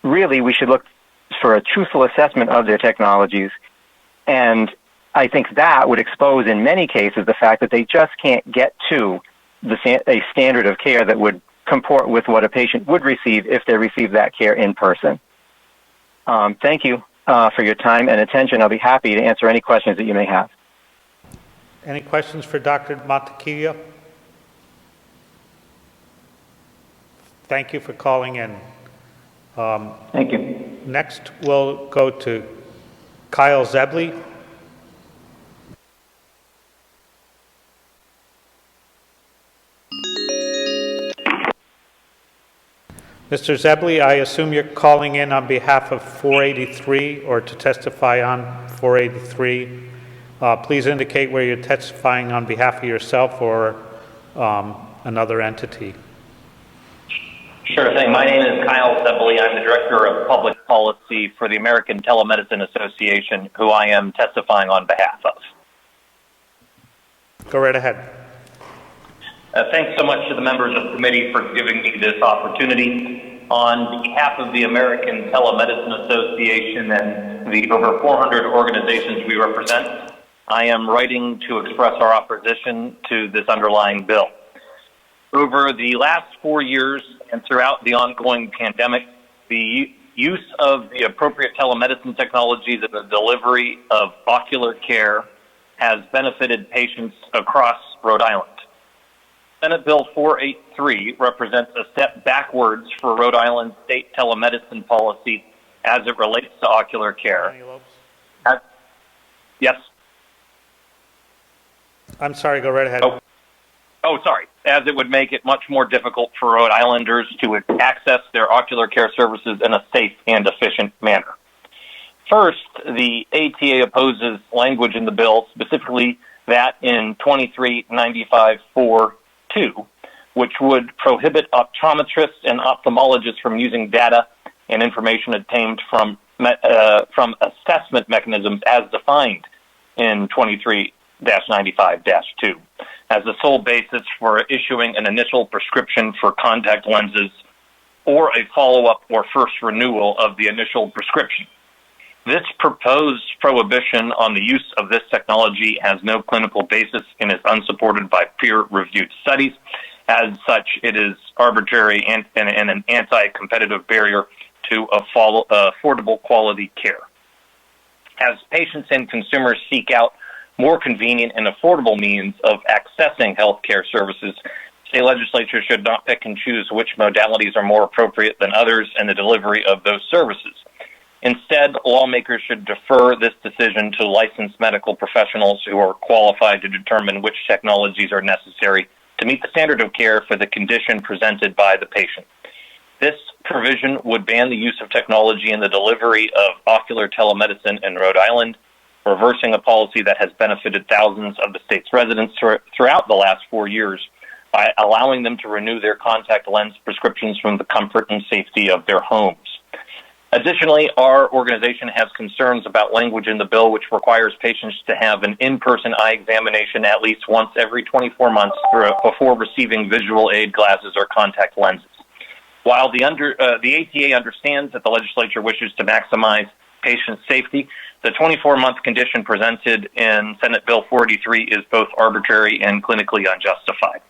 Really, we should look for a truthful assessment of their technologies, and I think that would expose, in many cases, the fact that they just can't get to a standard of care that would comport with what a patient would receive if they received that care in person. Thank you for your time and attention. I'll be happy to answer any questions that you may have. Any questions for Dr. Montecchio? Thank you for calling in. Thank you. Next, we'll go to Kyle Zebley. Mr. Zebley, I assume you're calling in on behalf of 483 or to testify on 483. Please indicate where you're testifying on behalf of yourself or another entity. Sure thing. My name is Kyle Zebley. I'm the Director of Public Policy for the American Telemedicine Association, who I am testifying on behalf of. Go right ahead. Thanks so much to the members of the committee for giving me this opportunity. On behalf of the American Telemedicine Association and the over 400 organizations we represent, I am writing to express our opposition to this underlying bill. Over the last 4 years and throughout the ongoing pandemic, the use of the appropriate telemedicine technologies in the delivery of ocular care has benefited patients across Rhode Island. Senate Bill 483 represents a step backwards for Rhode Island's state telemedicine policy as it relates to ocular care. Yes? I'm sorry, go right ahead. Oh, sorry. As it would make it much more difficult for Rhode Islanders to access their ocular care services in a safe and efficient manner. First, the ATA opposes language in the bill, specifically that in 2395.4.2, which would prohibit optometrists and ophthalmologists from using data and information obtained from assessment mechanisms as defined in 23-95-2 as the sole basis for issuing an initial prescription for contact lenses or a follow-up or first renewal of the initial prescription. This proposed prohibition on the use of this technology has no clinical basis and is unsupported by peer-reviewed studies. As such, it is arbitrary and an anti-competitive barrier to affordable quality care. As patients and consumers seek out more convenient and affordable means of accessing healthcare services, state legislatures should not pick and choose which modalities are more appropriate than others in the delivery of those services. Instead, lawmakers should defer this decision to licensed medical professionals who are qualified to determine which technologies are necessary to meet the standard of care for the condition presented by the patient. This provision would ban the use of technology in the delivery of ocular telemedicine in Rhode Island, reversing a policy that has benefited thousands of the state's residents throughout the last 4 years by allowing them to renew their contact lens prescriptions from the comfort and safety of their homes. Additionally, our organization has concerns about language in the bill which requires patients to have an in-person eye examination at least once every 24 months before receiving visual aid glasses or contact lenses. While the ATA understands that the legislature wishes to maximize patient safety, the 24-month condition presented in Senate Bill 483 is both arbitrary and clinically unjustified.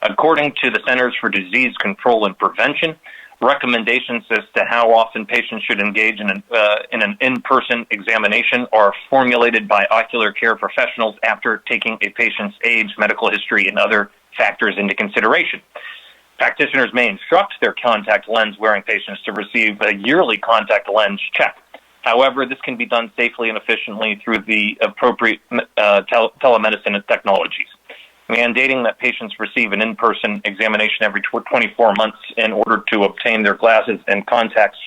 According to the Centers for Disease Control and Prevention, recommendations as to how often patients should engage in an in-person examination are formulated by ocular care professionals after taking a patient's age, medical history, and other factors into consideration. Practitioners may instruct their contact lens-wearing patients to receive a yearly contact lens check. However, this can be done safely and efficiently through the appropriate telemedicine technologies. mandating that patients receive an in-person examination every 24 months in order to obtain their glasses and contacts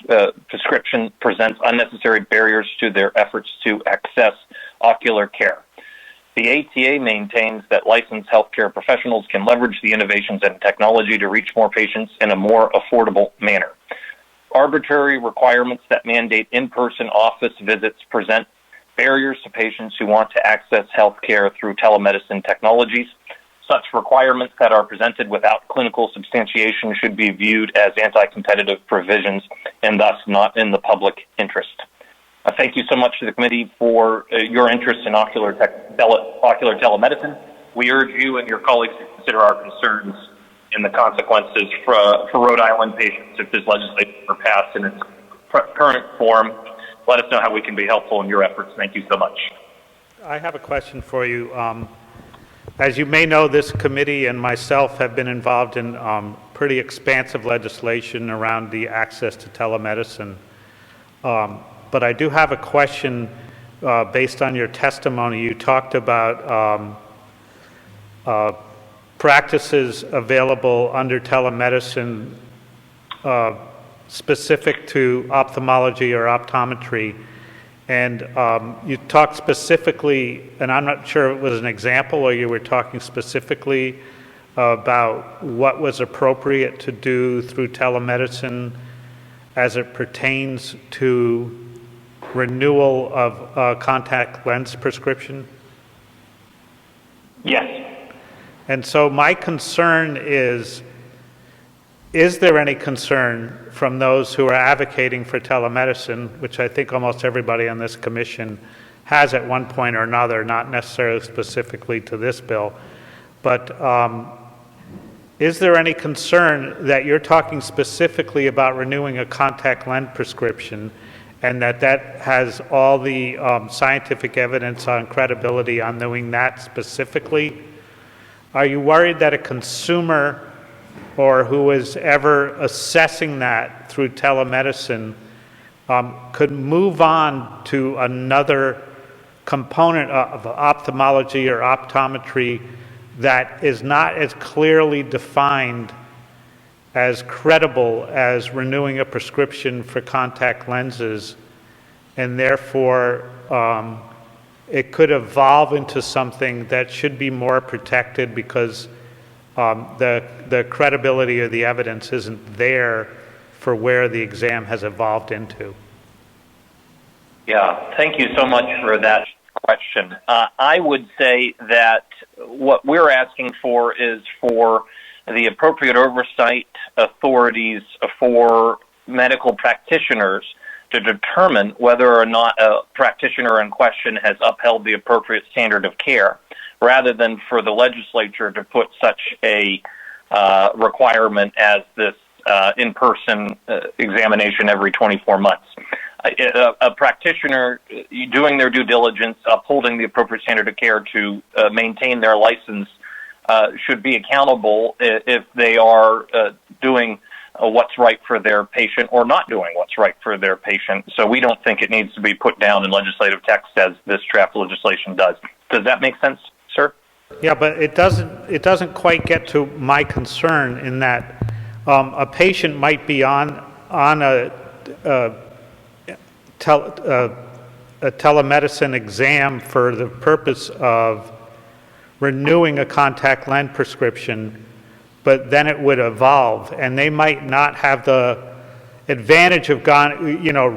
prescription presents unnecessary barriers to their efforts to access ocular care. The ATA maintains that licensed healthcare professionals can leverage the innovations and technology to reach more patients in a more affordable manner. Arbitrary requirements that mandate in-person office visits present barriers to patients who want to access healthcare through telemedicine technologies. Such requirements that are presented without clinical substantiation should be viewed as anti-competitive provisions and thus not in the public interest. Thank you so much to the committee for your interest in ocular telemedicine. We urge you and your colleagues to consider our concerns and the consequences for Rhode Island patients if this legislation were passed in its current form. Let us know how we can be helpful in your efforts. Thank you so much. I have a question for you. As you may know, this committee and myself have been involved in pretty expansive legislation around the access to telemedicine. But I do have a question based on your testimony. You talked about practices available under telemedicine specific to ophthalmology or optometry. And you talked specifically, and I'm not sure if it was an example or you were talking specifically about what was appropriate to do through telemedicine as it pertains to renewal of contact lens prescription? Yes. And so my concern is there any concern from those who are advocating for telemedicine, which I think almost everybody on this commission has at one point or another, not necessarily specifically to this bill, but is there any concern that you're talking specifically about renewing a contact lens prescription and that has all the scientific evidence on credibility on doing that specifically? Are you worried that a consumer or who is ever assessing that through telemedicine could move on to another component of ophthalmology or optometry that is not as clearly defined as credible as renewing a prescription for contact lenses, and therefore it could evolve into something that should be more protected because the credibility of the evidence isn't there for where the exam has evolved into? Yeah, thank you so much for that question. I would say that what we're asking for is for the appropriate oversight authorities for medical practitioners to determine whether or not a practitioner in question has upheld the appropriate standard of care, rather than for the legislature to put such a requirement as this in-person examination every 24 months. A practitioner doing their due diligence, upholding the appropriate standard of care to maintain their license should be accountable if they are doing what's right for their patient or not doing what's right for their patient. So we don't think it needs to be put down in legislative text as this draft legislation does. Does that make sense, sir? Yeah, but it doesn't quite get to my concern in that a patient might be on a telemedicine exam for the purpose of renewing a contact lens prescription, but then it would evolve, and they might not have the advantage of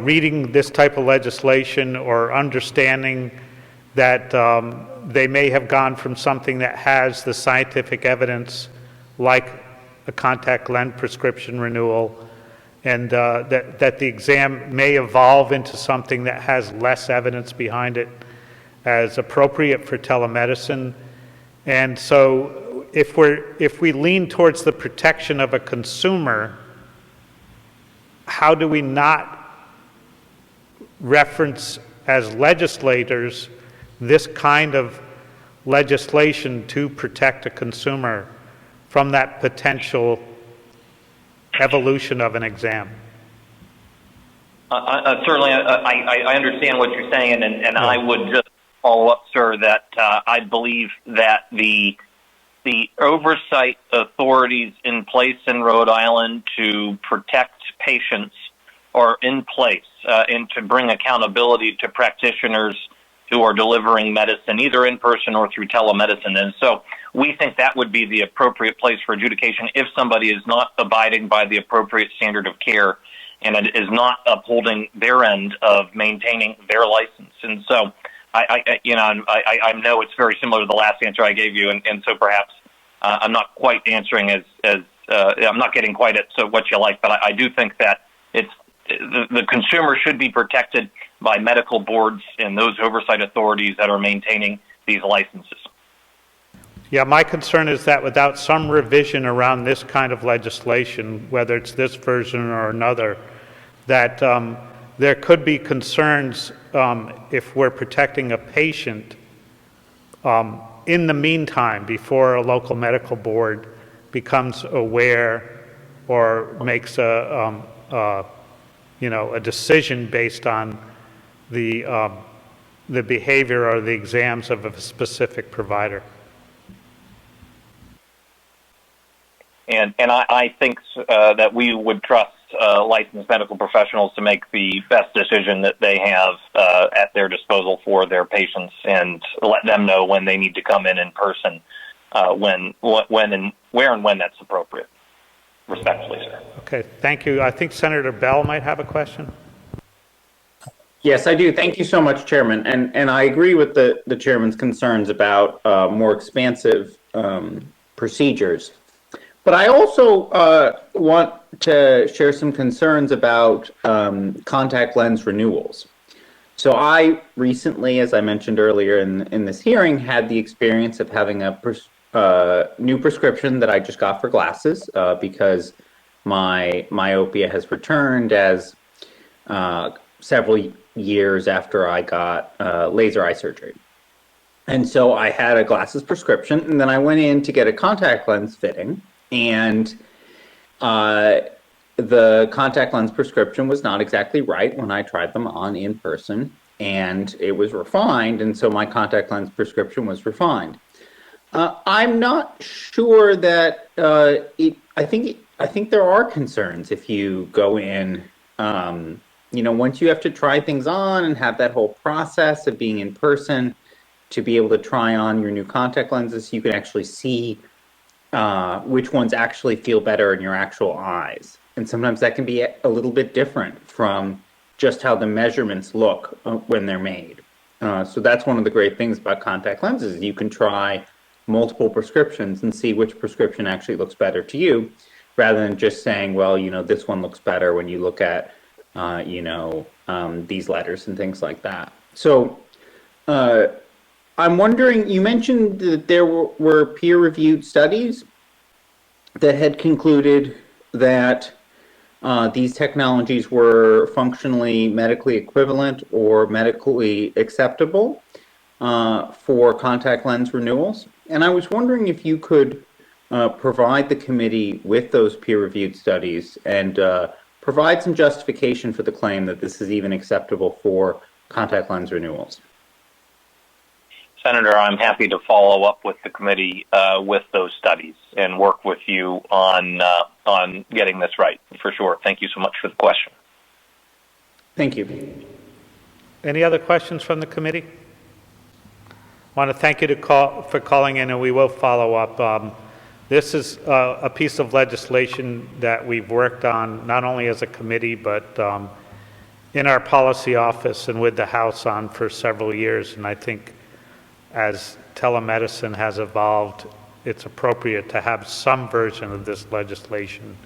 reading this type of legislation or understanding that they may have gone from something that has the scientific evidence, like a contact lens prescription renewal, and that the exam may evolve into something that has less evidence behind it as appropriate for telemedicine. And so if we lean towards the protection of a consumer, how do we not reference as legislators this kind of legislation to protect a consumer from that potential evolution of an exam? Certainly, I understand what you're saying, and I would just follow up, sir, that I believe that the the oversight authorities in place in Rhode Island to protect patients are in place and to bring accountability to practitioners who are delivering medicine either in person or through telemedicine. And so we think that would be the appropriate place for adjudication if somebody is not abiding by the appropriate standard of care and it is not upholding their end of maintaining their license. And so I know it's very similar to the last answer I gave you, and so perhaps I'm not quite answering as I'm not getting quite at what you like, but I do think that it's the consumer should be protected by medical boards and those oversight authorities that are maintaining these licenses. Yeah, my concern is that without some revision around this kind of legislation, whether it's this version or another, that there could be concerns if we're protecting a patient in the meantime before a local medical board becomes aware or makes a decision based on the behavior or the exams of a specific provider. And I think that we would trust licensed medical professionals to make the best decision that they have at their disposal for their patients, and let them know when they need to come in person, when and where and when that's appropriate. Respectfully, sir. Okay, thank you. I think Senator Bell might have a question. Yes, I do. Thank you so much, Chairman. And I agree with the Chairman's concerns about more expansive procedures. But I also want to share some concerns about contact lens renewals. So I recently, as I mentioned earlier in this hearing, had the experience of having a new prescription that I just got for glasses because my myopia has returned as several years after I got laser eye surgery. And so I had a glasses prescription, and then I went in to get a contact lens fitting, and the contact lens prescription was not exactly right when I tried them on in person, and it was refined, and so my contact lens prescription was refined. I'm not sure that I think there are concerns if you go in. Once you have to try things on and have that whole process of being in person to be able to try on your new contact lenses, you can actually see which ones actually feel better in your actual eyes. And sometimes that can be a little bit different from just how the measurements look when they're made. So that's one of the great things about contact lenses. You can try multiple prescriptions and see which prescription actually looks better to you, rather than just saying, well, this one looks better when you look at, these letters and things like that. So I'm wondering, you mentioned that there were peer-reviewed studies that had concluded that these technologies were functionally medically equivalent or medically acceptable for contact lens renewals. And I was wondering if you could provide the committee with those peer-reviewed studies and provide some justification for the claim that this is even acceptable for contact lens renewals. Senator, I'm happy to follow up with the committee with those studies and work with you on getting this right, for sure. Thank you so much for the question. Thank you. Any other questions from the committee? I want to thank you for calling in, and we will follow up. This is a piece of legislation that we've worked on not only as a committee, but in our policy office and with the House on for several years. And I think as telemedicine has evolved, it's appropriate to have some version of this legislation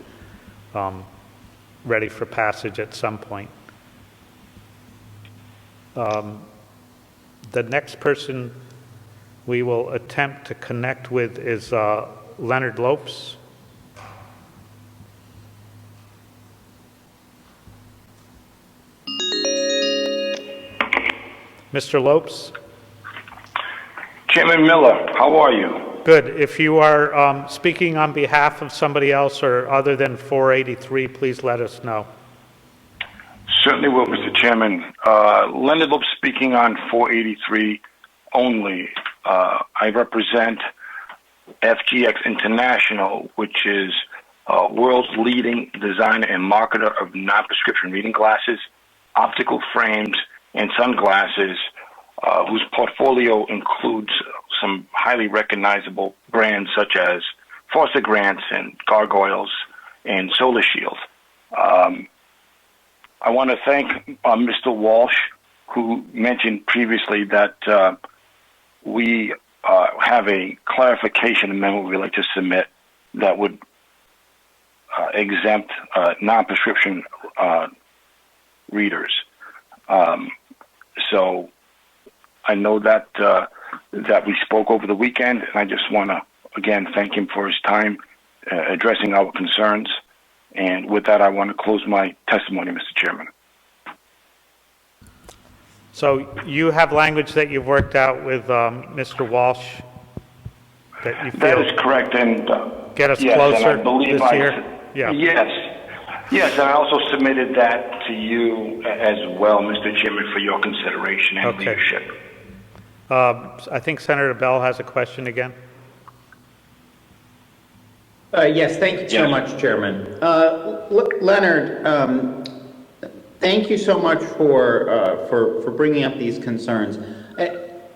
ready for passage at some point. The next person we will attempt to connect with is Leonard Lopes. Mr. Lopes? Chairman Miller, how are you? Good. If you are speaking on behalf of somebody else or other than 483, please let us know. Certainly will, Mr. Chairman. Leonard Lopes speaking on 483 only. I represent FGX International, which is world's leading designer and marketer of non-prescription reading glasses, optical frames, and sunglasses, whose portfolio includes some highly recognizable brands such as Fawcett Grants and Gargoyles and Solar Shield. I want to thank Mr. Walsh, who mentioned previously that we have a clarification amendment we'd like to submit that would exempt non-prescription readers. So I know that that we spoke over the weekend, and I just want to again thank him for his time addressing our concerns. And with that, I want to close my testimony, Mr. Chairman. So you have language that you've worked out with Mr. Walsh that you feel That is correct, and get us yes, closer and I believe this year? Yeah. Yes, and I also submitted that to you as well, Mr. Chairman, for your consideration and leadership. I think Senator Bell has a question again. Yes, thank you so much, Chairman. Leonard, thank you so much for bringing up these concerns.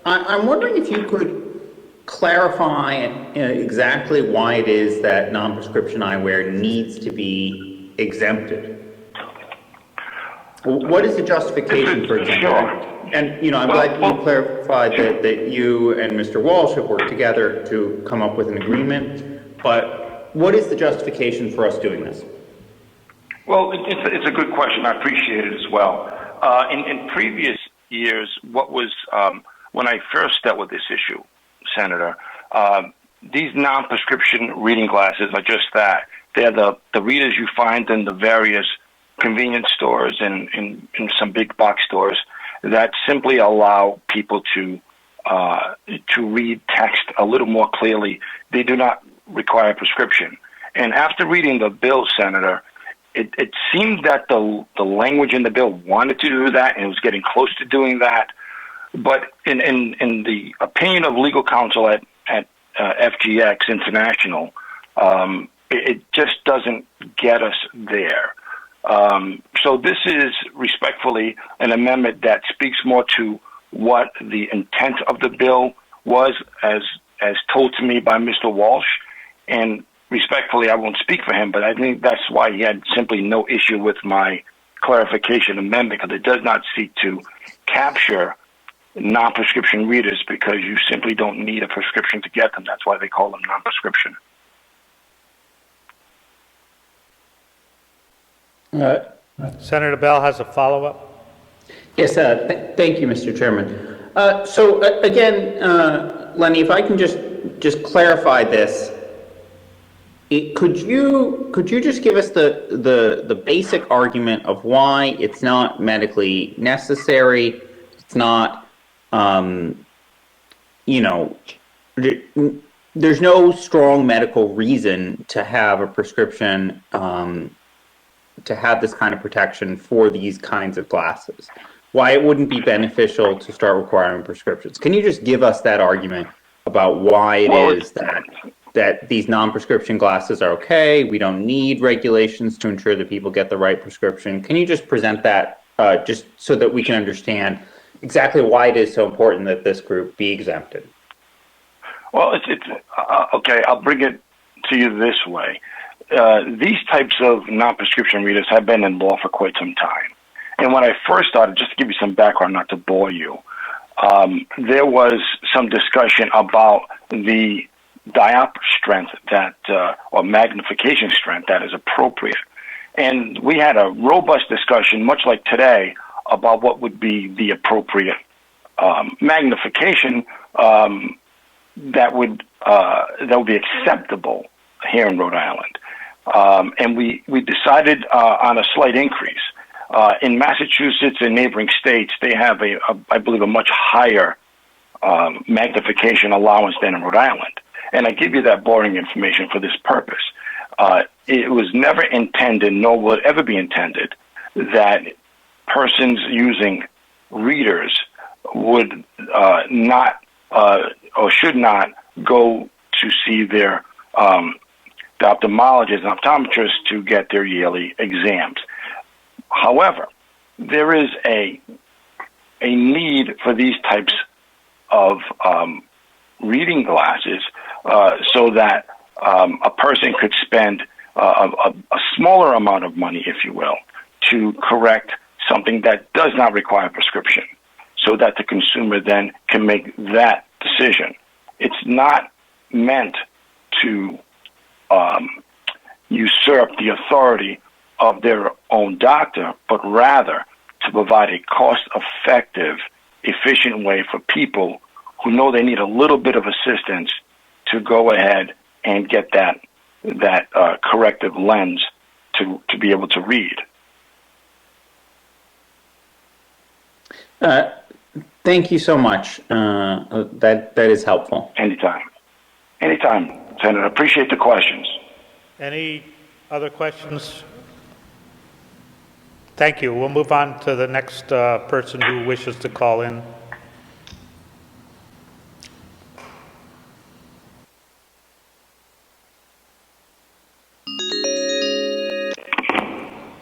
I'm wondering if you could clarify exactly why it is that non-prescription eyewear needs to be exempted. What is the justification for exemption? Sure. And, I'm glad you clarified that you and Mr. Walsh have worked together to come up with an agreement, but what is the justification for us doing this? Well, it's a good question. I appreciate it as well. In previous years, what was, when I first dealt with this issue, Senator, these non-prescription reading glasses are just that. They're the readers you find in the various convenience stores and in some big box stores that simply allow people to read text a little more clearly. They do not require a prescription. And after reading the bill, Senator, it seemed that the language in the bill wanted to do that and it was getting close to doing that. But in the opinion of legal counsel at FGX International, it just doesn't get us there. So this is respectfully an amendment that speaks more to what the intent of the bill was, as told to me by Mr. Walsh. And respectfully, I won't speak for him, but I think that's why he had simply no issue with my clarification amendment, because it does not seek to capture non-prescription readers, because you simply don't need a prescription to get them. That's why they call them non-prescription. Senator Bell has a follow-up. Yes, thank you, Mr. Chairman. Again, Lenny, if I can just clarify this, could you just give us the basic argument of why it's not medically necessary? It's not, there's no strong medical reason to have a prescription, to have this kind of protection for these kinds of glasses. Why it wouldn't be beneficial to start requiring prescriptions. Can you just give us that argument about why it is that these non-prescription glasses are okay, we don't need regulations to ensure that people get the right prescription? Can you just present that just so that we can understand exactly why it is so important that this group be exempted? Well, it's okay, I'll bring it to you this way. These types of non-prescription readers have been in law for quite some time. And when I first started, just to give you some background, not to bore you, there was some discussion about the diopter strength or magnification strength that is appropriate. And we had a robust discussion, much like today, about what would be the appropriate magnification that would be acceptable here in Rhode Island. And we decided on a slight increase. In Massachusetts and neighboring states, they have I believe, a much higher magnification allowance than in Rhode Island. And I give you that boring information for this purpose. It was never intended, nor will it ever be intended, that persons using readers would not or should not go to see see their the ophthalmologists and optometrists to get their yearly exams. However, there is a need for these types of reading glasses so that a person could spend a smaller amount of money, if you will, to correct something that does not require prescription, so that the consumer then can make that decision. It's not meant to usurp the authority of their own doctor, but rather to provide a cost-effective, efficient way for people who know they need a little bit of assistance to go ahead and get that corrective lens to be able to read. Thank you so much. That is helpful. Anytime, Senator. Appreciate the questions. Any other questions? Thank you. We'll move on to the next person who wishes to call in.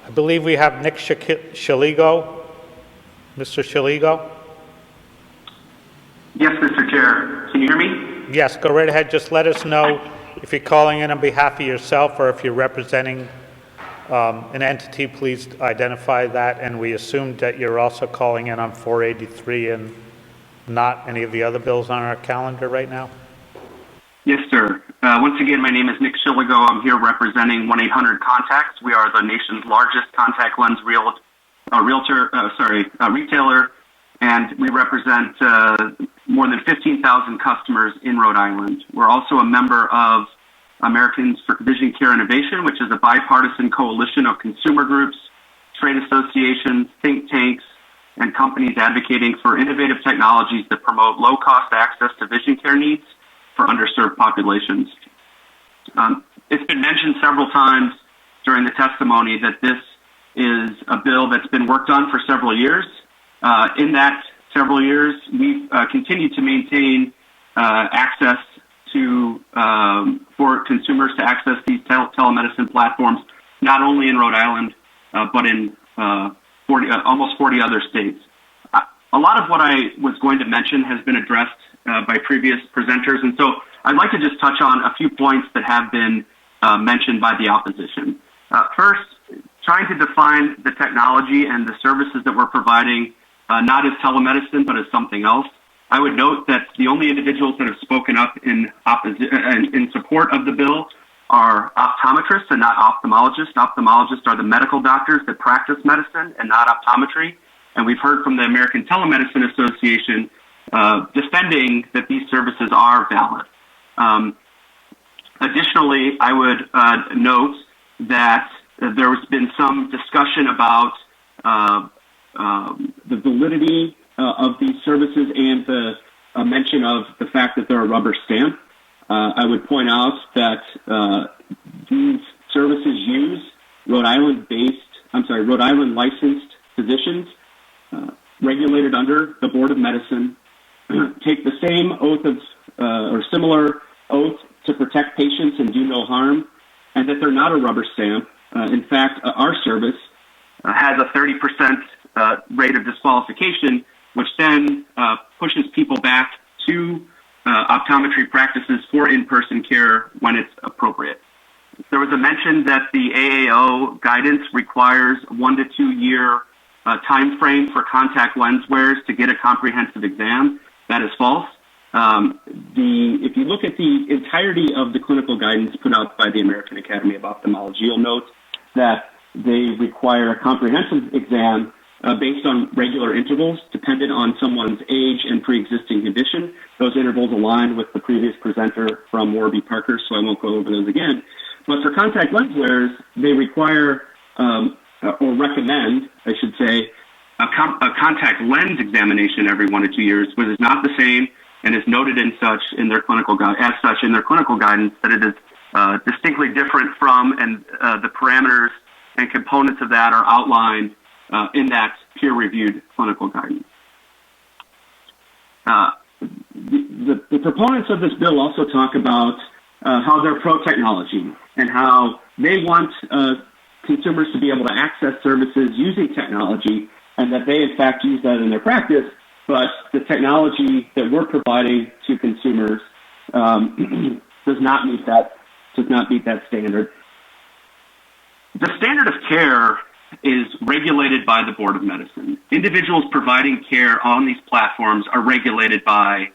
I believe we have Nick Shaligo. Mr. Shaligo? Yes, Mr. Chair. Can you hear me? Yes, go right ahead. Just let us know if you're calling in on behalf of yourself or if you're representing an entity. Please identify that, and we assume that you're also calling in on 483 and not any of the other bills on our calendar right now. Yes, sir. Once again, my name is Nick Shiligo. I'm here representing 1-800-CONTACTS. We are the nation's largest contact lens retailer, and we represent more than 15,000 customers in Rhode Island. We're also a member of Americans for Vision Care Innovation, which is a bipartisan coalition of consumer groups, trade associations, think tanks, and companies advocating for innovative technologies that promote low-cost access to vision care needs for underserved populations. It's been mentioned several times during the testimony that this is a bill that's been worked on for several years. In that several years, we've continued to maintain access to for consumers to access these telemedicine platforms, not only in Rhode Island, but in almost 40 other states. A lot of what I was going to mention has been addressed by previous presenters, and so I'd like to just touch on a few points that have been mentioned by the opposition. First, trying to define the technology and the services that we're providing not as telemedicine, but as something else. I would note that the only individuals that have spoken up in support of the bill are optometrists and not ophthalmologists. Ophthalmologists are the medical doctors that practice medicine and not optometry. And we've heard from the American Telemedicine Association defending that these services are valid. Additionally, I would note that there has been some discussion about the validity of these services and the mention of the fact that they're a rubber stamp. I would point out that these services use Rhode Island licensed physicians regulated under the Board of Medicine, take the same oath of or similar oath to protect patients and do no harm, and that they're not a rubber stamp. In fact, our service has a 30% rate of disqualification, which then pushes people back to optometry practices for in-person care when it's appropriate. There was a mention that the AAO guidance requires 1 to 2 year time frame for contact lens wearers to get a comprehensive exam. That is false. If you look at the entirety of the clinical guidance put out by the American Academy of Ophthalmology, you'll note that they require a comprehensive exam based on regular intervals dependent on someone's age and pre-existing condition. Those intervals align with the previous presenter from Warby Parker, so I won't go over those again. But for contact lens wearers, they require or recommend, I should say, a contact lens examination every 1 to 2 years, which is not the same and is noted in their clinical guidance that it is distinctly different from, and the parameters and components of that are outlined in that peer-reviewed clinical guidance. The proponents of this bill also talk about how they're pro-technology and how they want consumers to be able to access services using technology, and that they in fact use that in their practice, but the technology that we're providing to consumers does not meet that standard. The standard of care is regulated by the Board of Medicine. Individuals providing care on these platforms are regulated by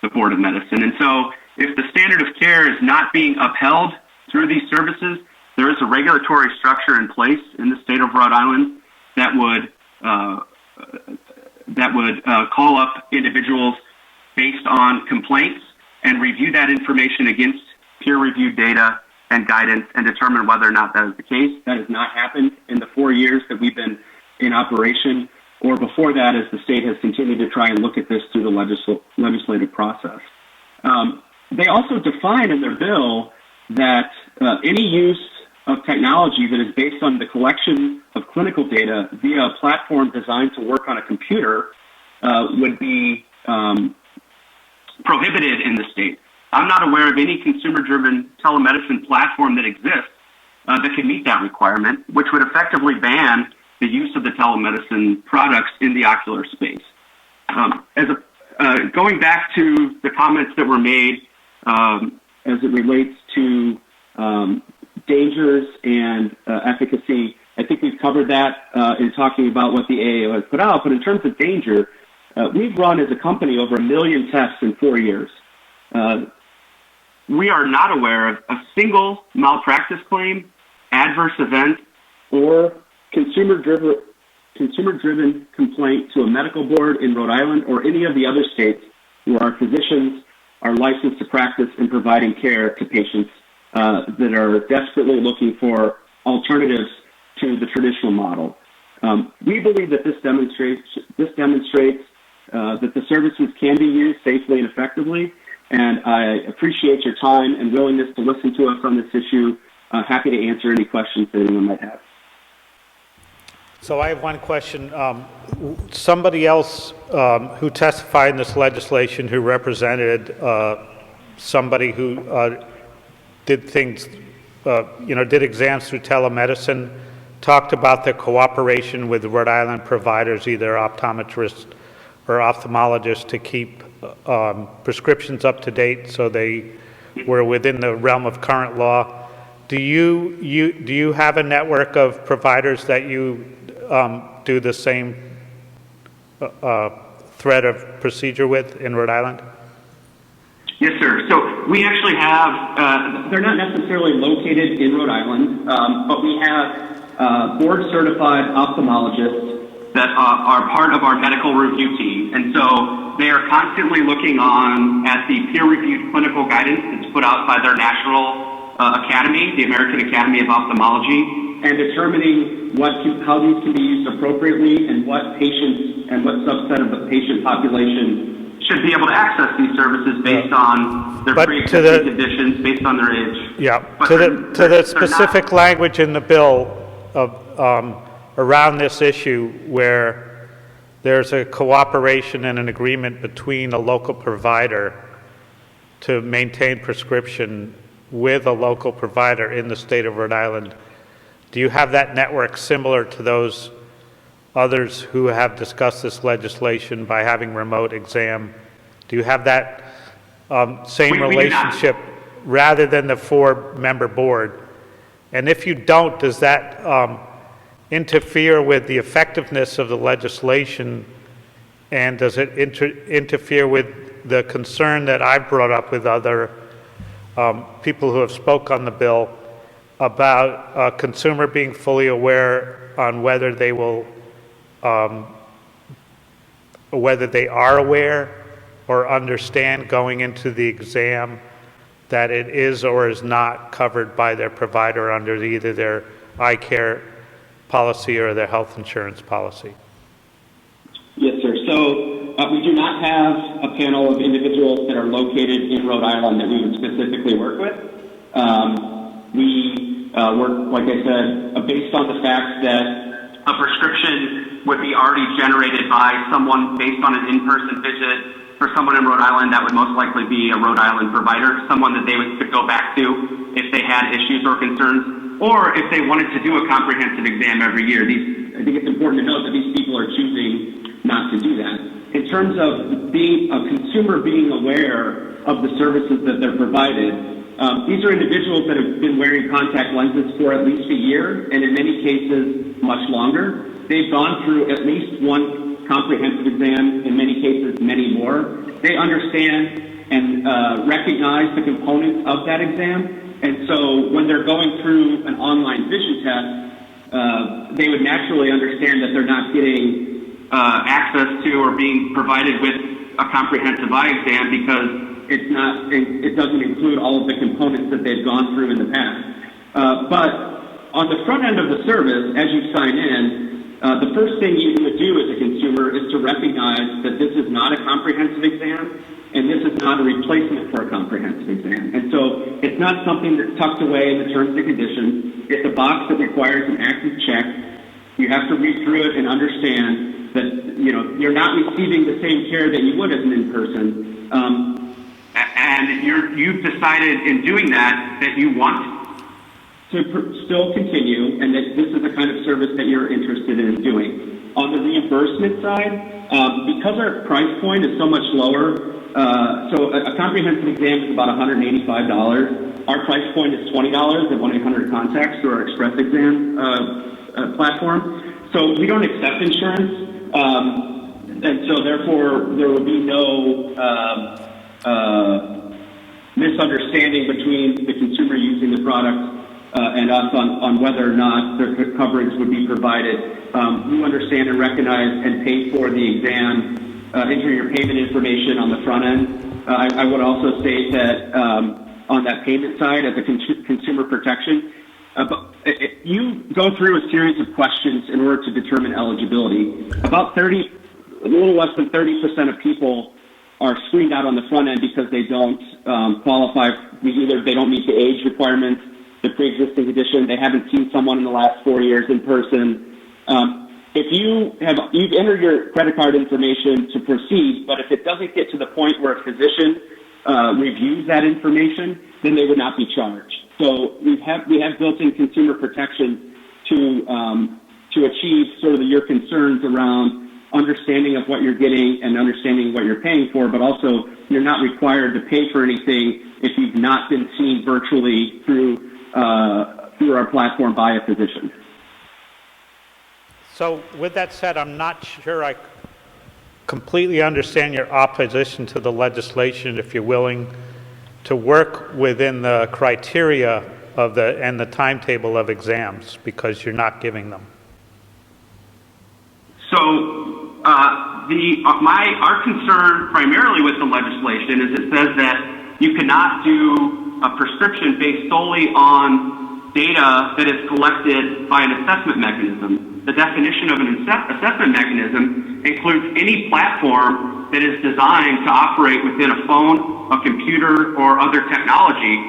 the Board of Medicine. And so if the standard of care is not being upheld through these services, there is a regulatory structure in place in the state of Rhode Island that would call up individuals based on complaints and review that information against peer-reviewed data and guidance and determine whether or not that is the case. That has not happened in the 4 years that we've been in operation, or before that, as the state has continued to try and look at this through the legislative process. They also define in their bill that any use of technology that is based on the collection of clinical data via a platform designed to work on a computer would be prohibited in the state. I'm not aware of any consumer-driven telemedicine platform that exists that can meet that requirement, which would effectively ban the use of the telemedicine products in the ocular space. Going back to the comments that were made as it relates to dangers and efficacy, I think we've covered that in talking about what the AAO has put out. But in terms of danger, we've run as a company over 1 million tests in 4 years. We are not aware of a single malpractice claim, adverse event, or consumer-driven complaint to a medical board in Rhode Island or any of the other states where our physicians are licensed to practice in providing care to patients that are desperately looking for alternatives to the traditional model. We believe that this demonstrates that the services can be used safely and effectively, and I appreciate your time and willingness to listen to us on this issue. Happy to answer any questions that anyone might have. So I have one question. Somebody else who testified in this legislation who represented somebody who did things, did exams through telemedicine, talked about the cooperation with Rhode Island providers, either optometrists or ophthalmologists, to keep prescriptions up to date so they were within the realm of current law. Do you have a network of providers that you do the same thread of procedure with in Rhode Island? Yes, sir. So we actually have, they're not necessarily located in Rhode Island, but we have board-certified ophthalmologists that are part of our medical review team. And so they are constantly looking at the peer-reviewed clinical guidance that's put out by their national academy, the American Academy of Ophthalmology, and determining how these can be used appropriately and what patients and what subset of the patient population should be able to access these services based on their pre-existing conditions, based on their age. Yeah, to the specific language in the bill of around this issue where there's a cooperation and an agreement between a local provider to maintain prescription with a local provider in the state of Rhode Island. Do you have that network similar to those others who have discussed this legislation by having remote exam? Do you have that same relationship rather than the 4-member board? And if you don't, does that interfere with the effectiveness of the legislation, and does it interfere with the concern that I've brought up with other people who have spoke on the bill about a consumer being fully aware on whether they will, whether they are aware or understand going into the exam that it is or is not covered by their provider under either their eye care policy or their health insurance policy? Yes, sir. So we do not have a panel of individuals that are located in Rhode Island that we would specifically work with. We work, like I said, based on the fact that a prescription would be already generated by someone based on an in-person visit for someone in Rhode Island, that would most likely be a Rhode Island provider, someone that they could go back to if they had issues or concerns, or if they wanted to do a comprehensive exam every year. I think it's important to note that these people are choosing not to do that. In terms of being a consumer being aware of the services that they're provided, these are individuals that have been wearing contact lenses for at least a year, and in many cases, much longer. They've gone through at least one comprehensive exam, in many cases, many more. They understand and recognize the components of that exam, and so when they're going through an online vision test, they would naturally understand that they're not getting access to or being provided with a comprehensive eye exam because it doesn't include all of the components that they've gone through in the past. But on the front end of the service, as you sign in, the first thing you would do as a consumer is to recognize that this is not a comprehensive exam and this is not a replacement for a comprehensive exam. And so it's not something that's tucked away in the terms and conditions. It's a box that requires an active check. You have to read through it and understand that you're not receiving the same care that you would as an in-person. And you've decided in doing that you want to still continue and that this is the kind of service that you're interested in doing. On the reimbursement side, because our price point is so much lower, so a comprehensive exam is about $185. Our price point is $20 at 1-800-CONTACTS through our Express Exam platform. So we don't accept insurance, and so therefore there will be no misunderstanding between the consumer using the product and us on whether or not their coverage would be provided. You understand and recognize and pay for the exam, enter your payment information on the front end. I would also state that on that payment side, as a consumer protection, you go through a series of questions in order to determine eligibility. A little less than 30% of people are screened out on the front end because they don't qualify. Either they don't meet the age requirements, the pre-existing condition, they haven't seen someone in the last 4 years in person. If you've entered your credit card information to proceed, but if it doesn't get to the point where a physician reviews that information, then they would not be charged. So we have built-in consumer protection to achieve sort of your concerns around understanding of what you're getting and understanding what you're paying for, but also you're not required to pay for anything if you've not been seen virtually through our platform by a physician. So with that said, I'm not sure I completely understand your opposition to the legislation if you're willing to work within the criteria of and the timetable of exams because you're not giving them. So our concern primarily with the legislation is it says that you cannot do a prescription based solely on data that is collected by an assessment mechanism. The definition of an assessment mechanism includes any platform that is designed to operate within a phone, a computer, or other technology.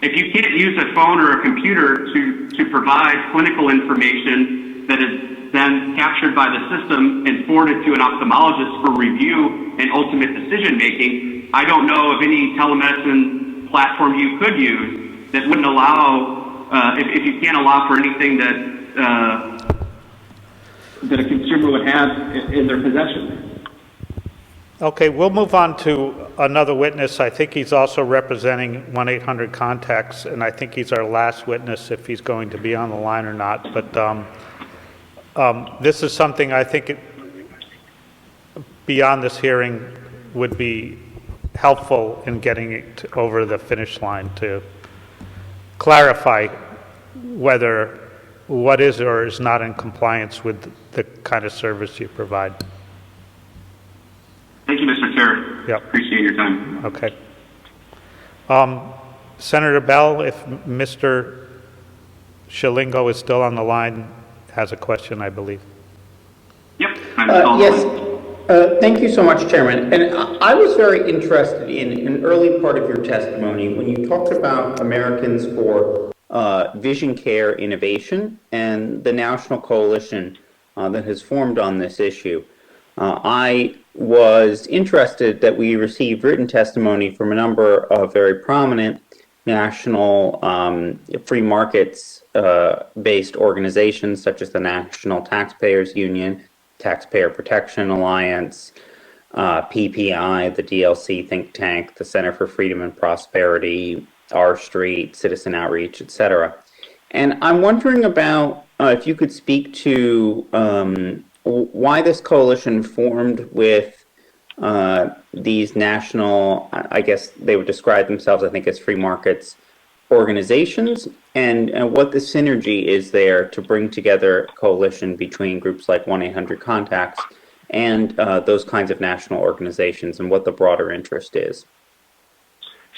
If you can't use a phone or a computer to provide clinical information that is then captured by the system and forwarded to an ophthalmologist for review and ultimate decision making, I don't know of any telemedicine platform you could use that wouldn't allow, if you can't allow for anything that a consumer would have in their possession. Okay, we'll move on to another witness. I think he's also representing 1-800-CONTACTS, and I think he's our last witness if he's going to be on the line or not. But this is something I think beyond this hearing would be helpful in getting it over the finish line to clarify whether what is or is not in compliance with the kind of service you provide. Thank you, Mr. Chair. Yep. Appreciate your time. Okay. Senator Bell, if Mr. Shilingo is still on the line, has a question, I believe. Yep. Yes. Thank you so much, Chairman. And I was very interested in an early part of your testimony when you talked about Americans for Vision Care Innovation and the national coalition that has formed on this issue. I was interested that we received written testimony from a number of very prominent national free markets based organizations such as the National Taxpayers Union, Taxpayer Protection Alliance, PPI, the DLC think tank, the Center for Freedom and Prosperity, R Street, Citizen Outreach, etc. And I'm wondering about if you could speak to why this coalition formed with these national, I guess they would describe themselves, I think, as free markets organizations, and what the synergy is there to bring together a coalition between groups like 1-800-CONTACTS and those kinds of national organizations, and what the broader interest is.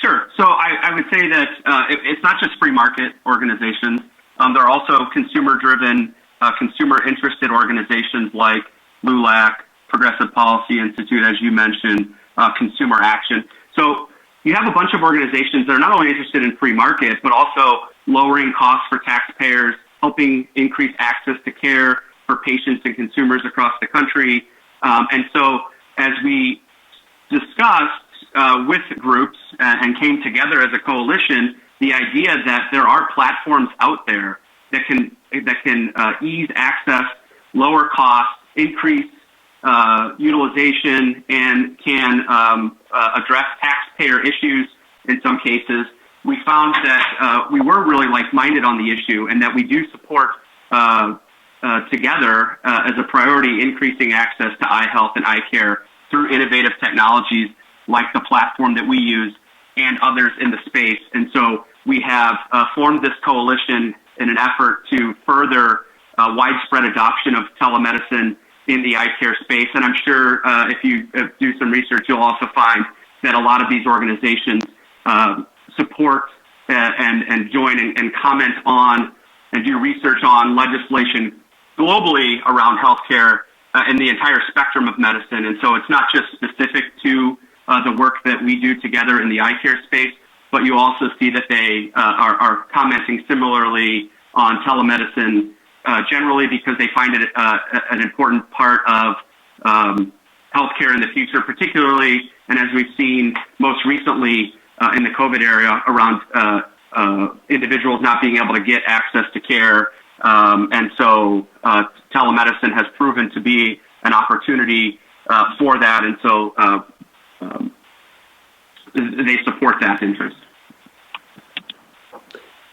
Sure. So I would say that it's not just free market organizations. There are also consumer-driven, consumer-interested organizations like LULAC, Progressive Policy Institute, as you mentioned, Consumer Action. So you have a bunch of organizations that are not only interested in free market, but also lowering costs for taxpayers, helping increase access to care for patients and consumers across the country. And so as we discussed with groups and came together as a coalition, the idea that there are platforms out there that can ease access, lower costs, increase utilization, and can address taxpayer issues in some cases. We found that we were really like-minded on the issue, and that we do support together as a priority increasing access to eye health and eye care through innovative technologies like the platform that we use and others in the space. And so we have formed this coalition in an effort to further widespread adoption of telemedicine in the eye care space. And I'm sure if you do some research, you'll also find that a lot of these organizations support and join and comment on and do research on legislation globally around healthcare in the entire spectrum of medicine. And so it's not just specific to the work that we do together in the eye care space, but you also see that they are commenting similarly on telemedicine generally, because they find it an important part of healthcare in the future, particularly, and as we've seen most recently in the COVID area, around individuals not being able to get access to care. And so telemedicine has proven to be an opportunity for that, and so they support that interest.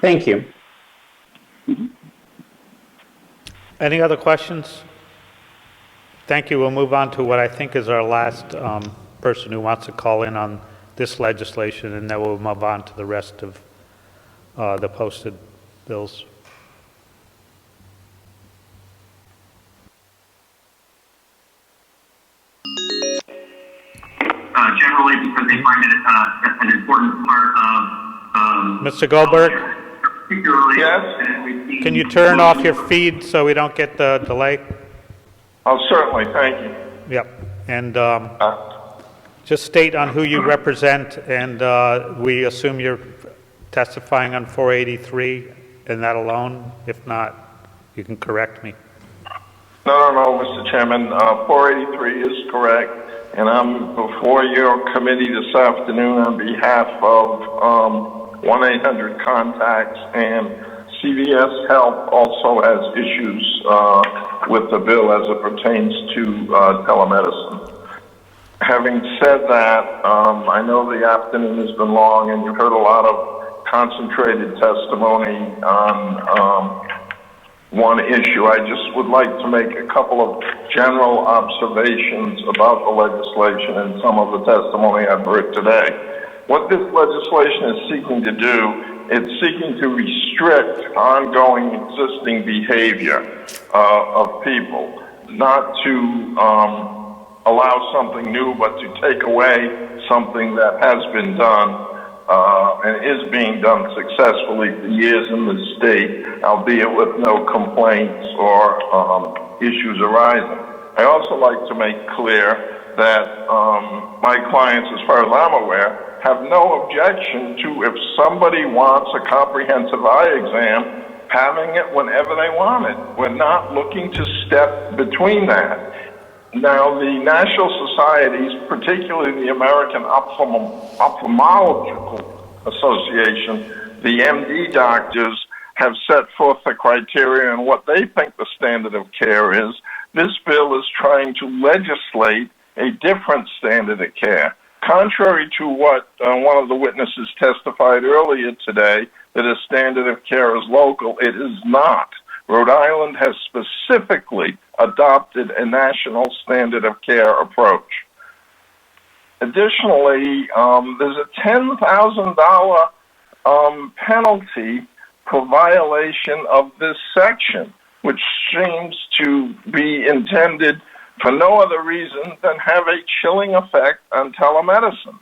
Thank you. Mm-hmm. Any other questions? Thank you. We'll move on to what I think is our last person who wants to call in on this legislation, and then we'll move on to the rest of the posted bills. Generally, because they find it an important part of Mr. Goldberg? Particularly, yes. Can you turn off your feed so we don't get the delay? Oh, certainly. Thank you. Yep. And just state on who you represent, and we assume you're testifying on 483 and that alone. If not, you can correct me. No, Mr. Chairman. 483 is correct, and I'm before your committee this afternoon on behalf of 1-800-CONTACTS, and CVS Health also has issues with the bill as it pertains to telemedicine. Having said that, I know the afternoon has been long, and you've heard a lot of concentrated testimony on one issue. I just would like to make a couple of general observations about the legislation and some of the testimony I've heard today. What this legislation is seeking to do, it's seeking to restrict ongoing existing behavior of people, not to allow something new, but to take away something that has been done and is being done successfully for years in the state, albeit with no complaints or issues arising. I also like to make clear that my clients, as far as I'm aware, have no objection to, if somebody wants a comprehensive eye exam, having it whenever they want it. We're not looking to step between that. Now, the national societies, particularly the American Ophthalmological Association, the MD doctors, have set forth the criteria and what they think the standard of care is. This bill is trying to legislate a different standard of care. Contrary to what one of the witnesses testified earlier today, that a standard of care is local, it is not. Rhode Island has specifically adopted a national standard of care approach. Additionally, there's a $10,000 penalty for violation of this section, which seems to be intended for no other reason than have a chilling effect on telemedicine.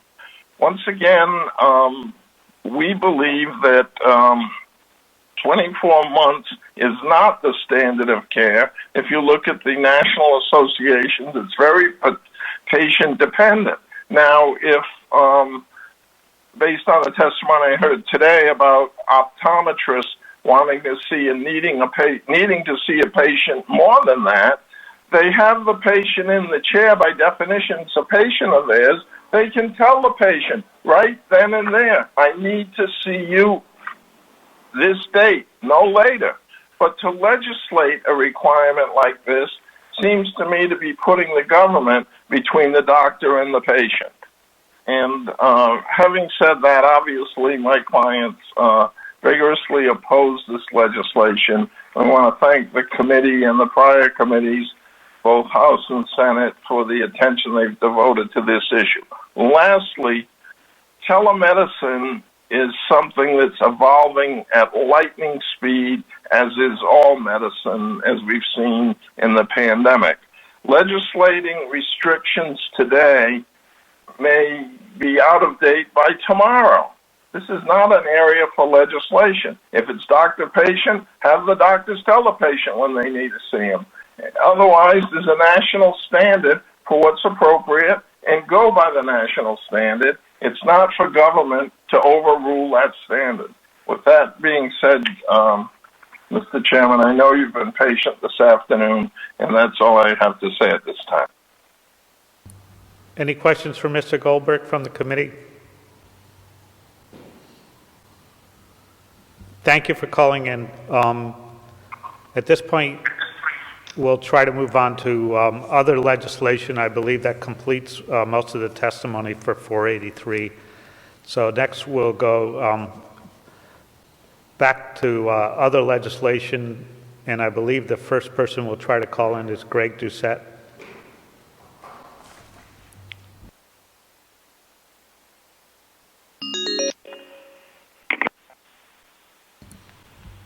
Once again, we believe that 24 months is not the standard of care. If you look at the national associations, it's very patient dependent. Now, if based on the testimony I heard today about optometrists wanting to see and needing to see a patient more than that, they have the patient in the chair. By definition, it's a patient of theirs. They can tell the patient right then and there, I need to see you this date, no later. But to legislate a requirement like this seems to me to be putting the government between the doctor and the patient. And having said that, obviously my clients vigorously oppose this legislation. I want to thank the committee and the prior committees, both House and Senate, for the attention they've devoted to this issue. Lastly, telemedicine is something that's evolving at lightning speed, as is all medicine, as we've seen in the pandemic. Legislating restrictions today may be out of date by tomorrow. This is not an area for legislation. If it's doctor-patient, have the doctors tell the patient when they need to see him. Otherwise, there's a national standard for what's appropriate, and go by the national standard. It's not for government to overrule that standard. With that being said, Mr. Chairman, I know you've been patient this afternoon, and that's all I have to say at this time. Any questions for Mr. Goldberg from the committee? Thank you for calling in. At this point, we'll try to move on to other legislation. I believe that completes most of the testimony for 483. So next we'll go back to other legislation, and I believe the first person we'll try to call in is Greg Doucette.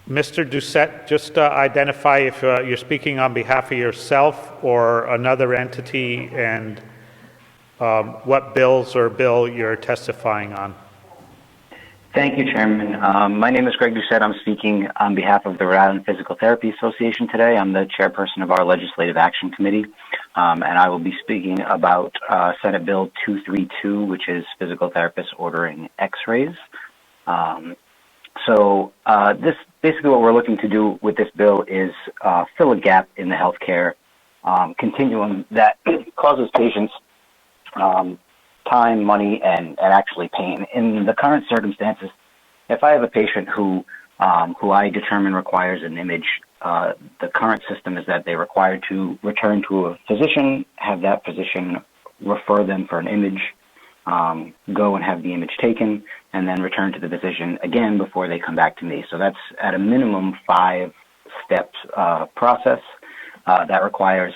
Mr. Doucette, just identify if you're speaking on behalf of yourself or another entity, and what bills or bill you're testifying on. Thank you, Chairman. My name is Greg Doucette. I'm speaking on behalf of the Rhode Island Physical Therapy Association today. I'm the chairperson of our Legislative Action Committee, and I will be speaking about Senate Bill 232, which is physical therapists ordering x-rays. So this basically what we're looking to do with this bill is fill a gap in the healthcare continuum that causes patients time, money, and actually pain. In the current circumstances, if I have a patient who I determine requires an image, the current system is that they're required to return to a physician, have that physician refer them for an image, go and have the image taken, and then return to the physician again before they come back to me. So that's at a minimum 5-step process that requires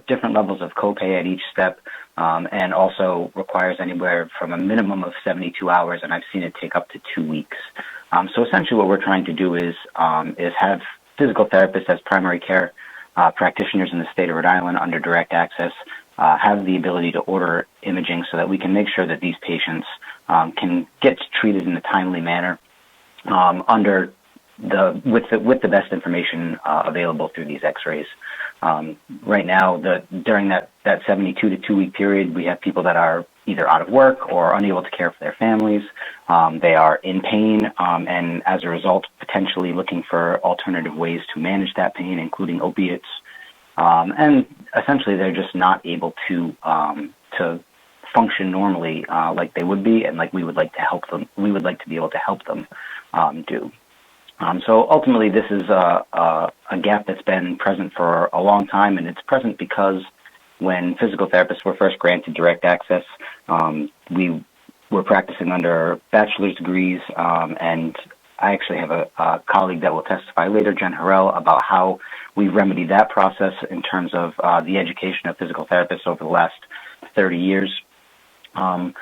different levels of copay at each step, and also requires anywhere from a minimum of 72 hours, and I've seen it take up to 2 weeks. So essentially what we're trying to do is have physical therapists as primary care practitioners in the state of Rhode Island under direct access have the ability to order imaging so that we can make sure that these patients can get treated in a timely manner with the best information available through these x-rays. Right now, during that 72 to 2 week period, we have people that are either out of work or unable to care for their families. They are in pain, and as a result, potentially looking for alternative ways to manage that pain, including opiates. and essentially they're just not able to function normally like they would be, and like we would like to help them. We would like to be able to help them do. So ultimately, this is a gap that's been present for a long time, and it's present because when physical therapists were first granted direct access, we were practicing under bachelor's degrees, and I actually have a colleague that will testify later, Jen Harrell, about how we remedied that process in terms of the education of physical therapists over the last 30 years. And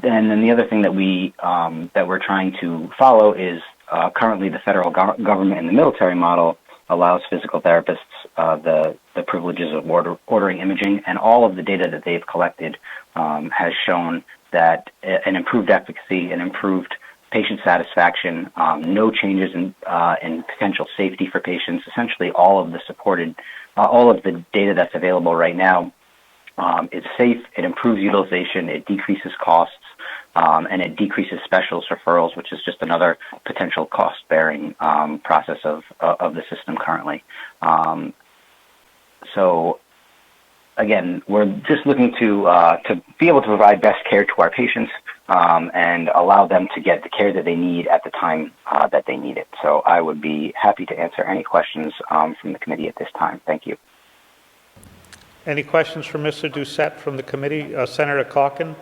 then the other thing that we're trying to follow is currently the federal government and the military model allows physical therapists the privileges of ordering imaging, and all of the data that they've collected has shown that an improved efficacy, an improved patient satisfaction, no changes in potential safety for patients. Essentially, all of the data that's available right now is safe. It improves utilization. It decreases costs, and it decreases specialist referrals, which is just another potential cost-bearing process of the system currently. So, again, we're just looking to be able to provide best care to our patients and allow them to get the care that they need at the time that they need it. So I would be happy to answer any questions from the committee at this time. Thank you. Any questions for Mr. Doucette from the committee? Senator Calkin?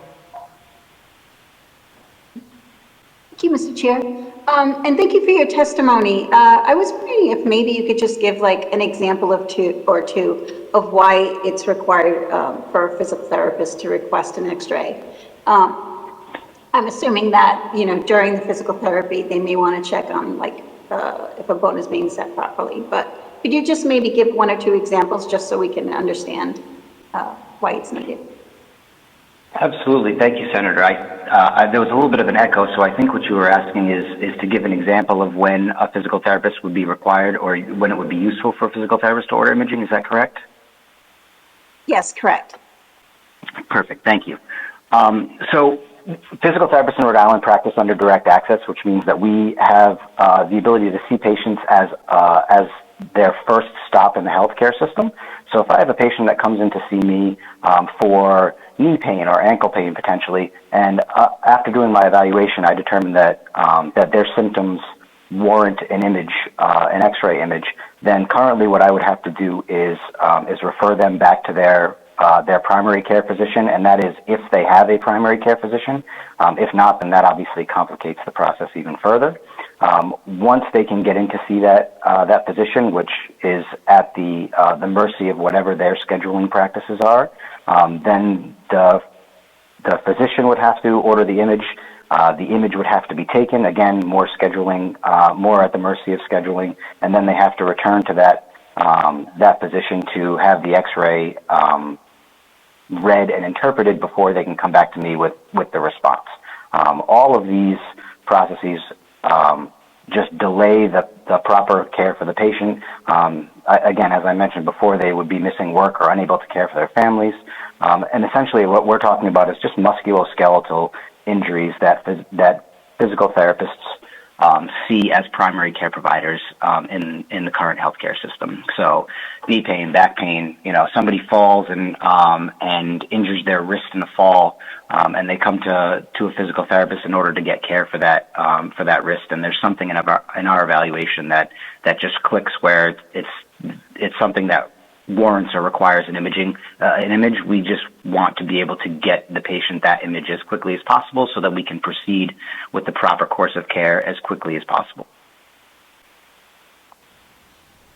Thank you, Mr. Chair. And thank you for your testimony. I was wondering if maybe you could just give like an example of two of why it's required for a physical therapist to request an X-ray. I'm assuming that, during the physical therapy, they may want to check on like if a bone is being set properly. But could you just maybe give one or two examples just so we can understand why it's needed? Absolutely. Thank you, Senator. There was a little bit of an echo, so I think what you were asking is to give an example of when a physical therapist would be required or when it would be useful for a physical therapist to order imaging. Is that correct? Yes, correct. Perfect. Thank you. So physical therapists in Rhode Island practice under direct access, which means that we have the ability to see patients as their first stop in the healthcare system. So if I have a patient that comes in to see me for knee pain or ankle pain potentially, and after doing my evaluation, I determine that their symptoms warrant an image, an X-ray image, then currently what I would have to do is refer them back to their primary care physician, and that is if they have a primary care physician. If not, then that obviously complicates the process even further. Once they can get in to see that physician, which is at the mercy of whatever their scheduling practices are, then the physician would have to order the image. The image would have to be taken, again, more scheduling, more at the mercy of scheduling, and then they have to return to that physician to have the X-ray read and interpreted before they can come back to me with the response. All of these processes just delay the proper care for the patient. Again, as I mentioned before, they would be missing work or unable to care for their families. And essentially what we're talking about is just musculoskeletal injuries that physical therapists see as primary care providers in the current healthcare system. So knee pain, back pain, somebody falls and injures their wrist in a fall, and they come to a physical therapist in order to get care for that wrist. And there's something in our evaluation that just clicks where it's something that warrants or requires an image. We just want to be able to get the patient that image as quickly as possible so that we can proceed with the proper course of care as quickly as possible.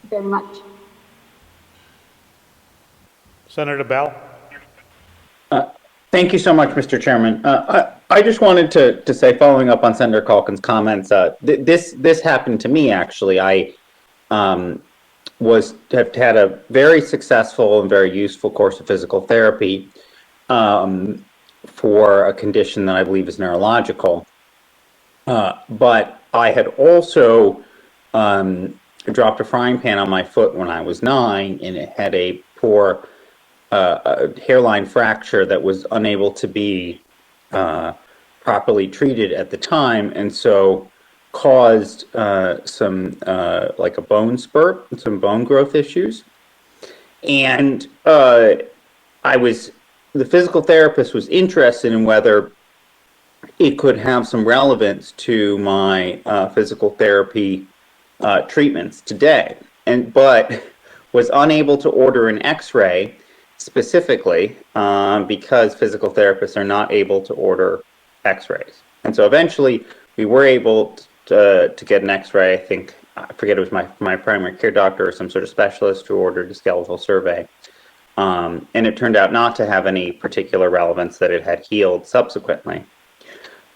Very much. Senator Bell? Thank you so much, Mr. Chairman. I just wanted to say, following up on Senator Calkin's comments, this happened to me, actually. I have had a very successful and very useful course of physical therapy for a condition that I believe is neurological. But I had also dropped a frying pan on my foot when I was 9, and it had a poor hairline fracture that was unable to be properly treated at the time, and so caused some like a bone spurt and some bone growth issues. And the physical therapist was interested in whether it could have some relevance to my physical therapy treatments today, but was unable to order an X-ray specifically because physical therapists are not able to order X-rays. And so eventually we were able to get an X-ray. I think, I forget, it was my primary care doctor or some sort of specialist who ordered a skeletal survey. And it turned out not to have any particular relevance, that it had healed subsequently.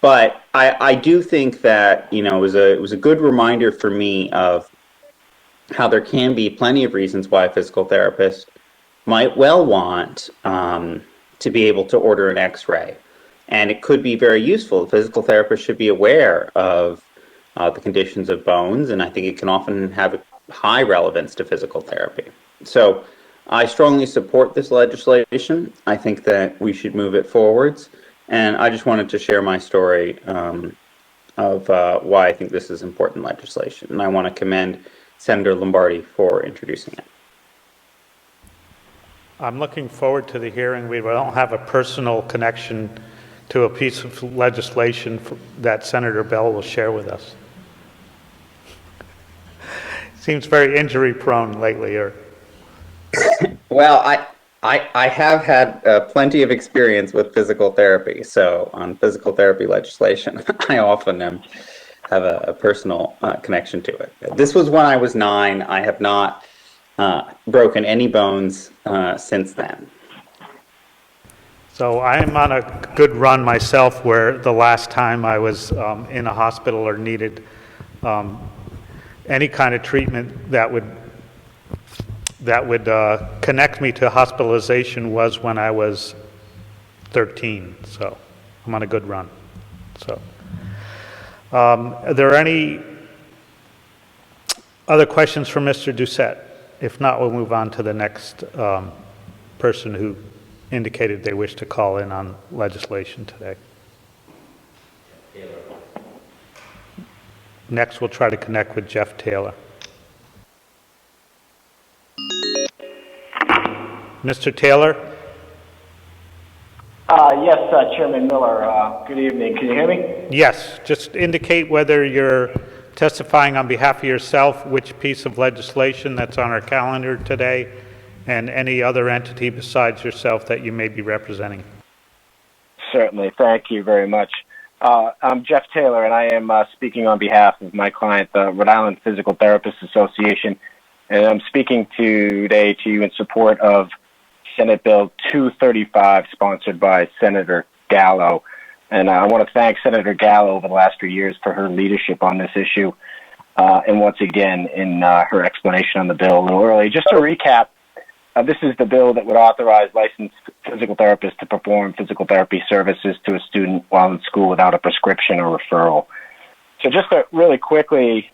But I do think that, it was a good reminder for me of how there can be plenty of reasons why a physical therapist might well want to be able to order an X-ray. And it could be very useful. The physical therapist should be aware of the conditions of bones, and I think it can often have a high relevance to physical therapy. So I strongly support this legislation. I think that we should move it forwards. And I just wanted to share my story of why I think this is important legislation. And I want to commend Senator Lombardi for introducing it. I'm looking forward to the hearing. We don't have a personal connection to a piece of legislation that Senator Bell will share with us. Seems very injury prone lately. Well, I have had plenty of experience with physical therapy. So on physical therapy legislation, I often have a personal connection to it. This was when I was 9. I have not broken any bones since then. So I'm on a good run myself, where the last time I was in a hospital or needed any kind of treatment that would connect me to hospitalization was when I was 13. So I'm on a good run. So are there any other questions for Mr. Doucette? If not, we'll move on to the next person who indicated they wish to call in on legislation today. Next, we'll try to connect with Jeff Taylor. Mr. Taylor? Yes, Chairman Miller. Good evening. Can you hear me? Yes. Just indicate whether you're testifying on behalf of yourself, which piece of legislation that's on our calendar today, and any other entity besides yourself that you may be representing. Certainly. Thank you very much. I'm Jeff Taylor, and I am speaking on behalf of my client, the Rhode Island Physical Therapists Association, and I'm speaking today to you in support of Senate Bill 235, sponsored by Senator Gallo. And I want to thank Senator Gallo over the last few years for her leadership on this issue, and once again in her explanation on the bill a little early. Just to recap, this is the bill that would authorize licensed physical therapists to perform physical therapy services to a student while in school without a prescription or referral. So just to really quickly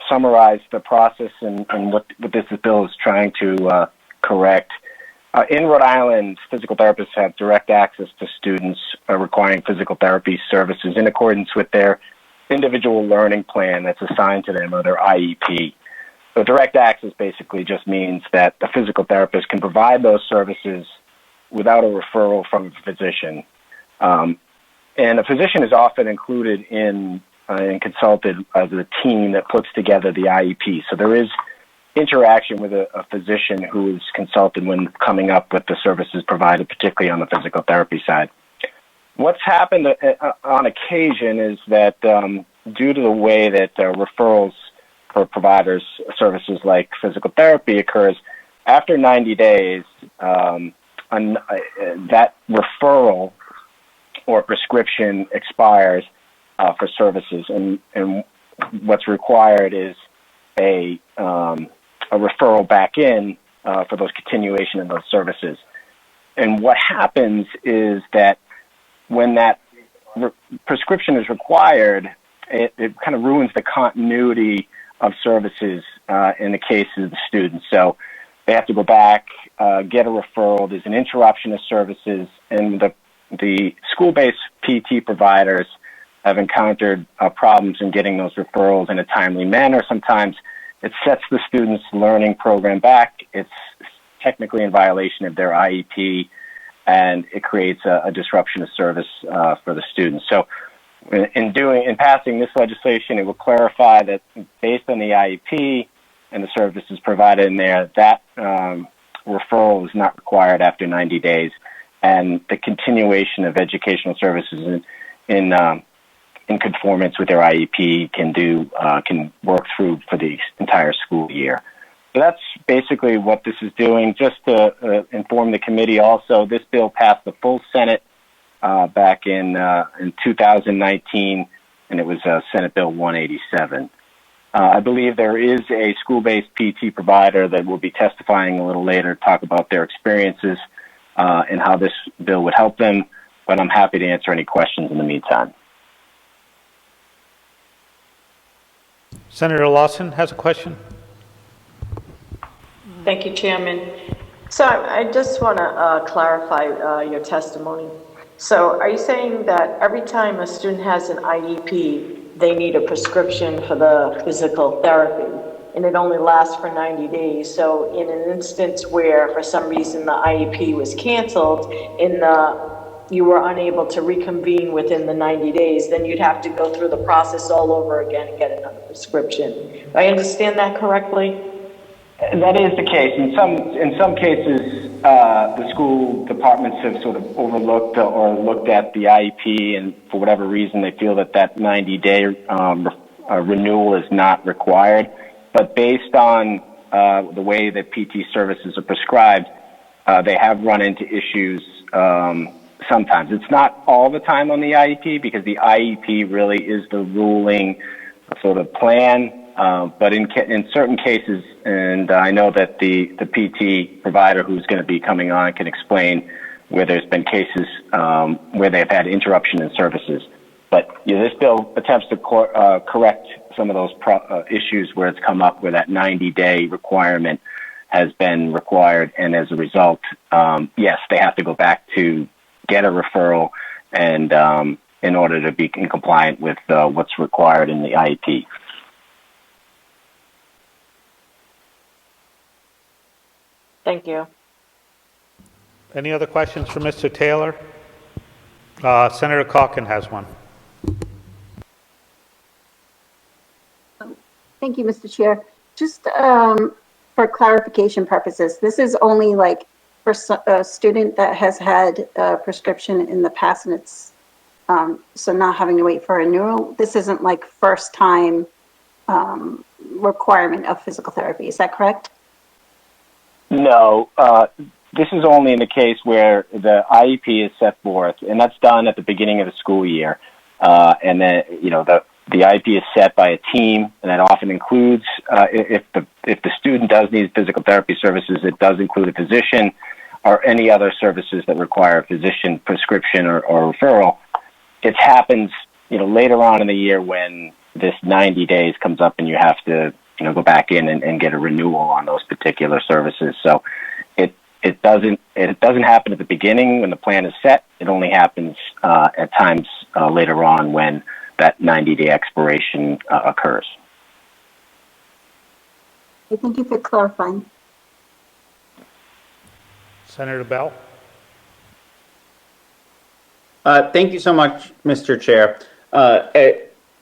summarize the process and what this bill is trying to correct. In Rhode Island, physical therapists have direct access to students requiring physical therapy services in accordance with their individual learning plan that's assigned to them, or their IEP. So direct access basically just means that the physical therapist can provide those services without a referral from a physician. And a physician is often included in and consulted as a team that puts together the IEP. So there is interaction with a physician who is consulted when coming up with the services provided, particularly on the physical therapy side. What's happened on occasion is that due to the way that referrals for providers services like physical therapy occurs, after 90 days, that referral or prescription expires for services, and what's required is a referral back in for those continuation of those services. And what happens is that when that prescription is required, it kind of ruins the continuity of services in the case of the students. So they have to go back, get a referral. There's an interruption of services, and the school-based PT providers have encountered problems in getting those referrals in a timely manner. Sometimes it sets the student's learning program back. It's technically in violation of their IEP, and it creates a disruption of service for the students. So in passing this legislation, it will clarify that based on the IEP and the services provided in there, that referral is not required after 90 days, and the continuation of educational services in conformance with their IEP can work through for the entire school year. So that's basically what this is doing. Just to inform the committee also, this bill passed the full Senate back in 2019, and it was Senate Bill 187. I believe there is a school-based PT provider that will be testifying a little later, talk about their experiences and how this bill would help them, but I'm happy to answer any questions in the meantime. Senator Lawson has a question. Thank you, Chairman. So I just want to clarify your testimony. So are you saying that every time a student has an IEP, they need a prescription for the physical therapy, and it only lasts for 90 days? So in an instance where for some reason the IEP was canceled and you were unable to reconvene within the 90 days, then you'd have to go through the process all over again and get another prescription. Do I understand that correctly? That is the case. In some cases, the school departments have sort of overlooked or looked at the IEP, and for whatever reason, they feel that 90-day renewal is not required. But based on the way that PT services are prescribed, they have run into issues sometimes. It's not all the time on the IEP, because the IEP really is the ruling sort of plan. But in certain cases, and I know that the PT provider who's going to be coming on can explain where there's been cases where they've had interruption in services. But this bill attempts to correct some of those issues where it's come up where that 90-day requirement has been required, and as a result, yes, they have to go back to get a referral and in order to be in compliant with what's required in the IEP. Thank you. Any other questions for Mr. Taylor? Senator Calkin has one. Thank you, Mr. Chair. Just for clarification purposes, this is only like for a student that has had a prescription in the past, and it's so not having to wait for a renewal. This isn't like first time requirement of physical therapy. Is that correct? No, this is only in the case where the IEP is set forth, and that's done at the beginning of the school year. And then, the IEP is set by a team, and that often includes, if the student does need physical therapy services, it does include a physician or any other services that require a physician prescription or referral. It happens, later on in the year when this 90 days comes up and you have to go back in and get a renewal on those particular services. So it doesn't happen at the beginning when the plan is set. It only happens at times later on when that 90-day expiration occurs. Thank you for clarifying. Senator Bell. Thank you so much, Mr. Chair.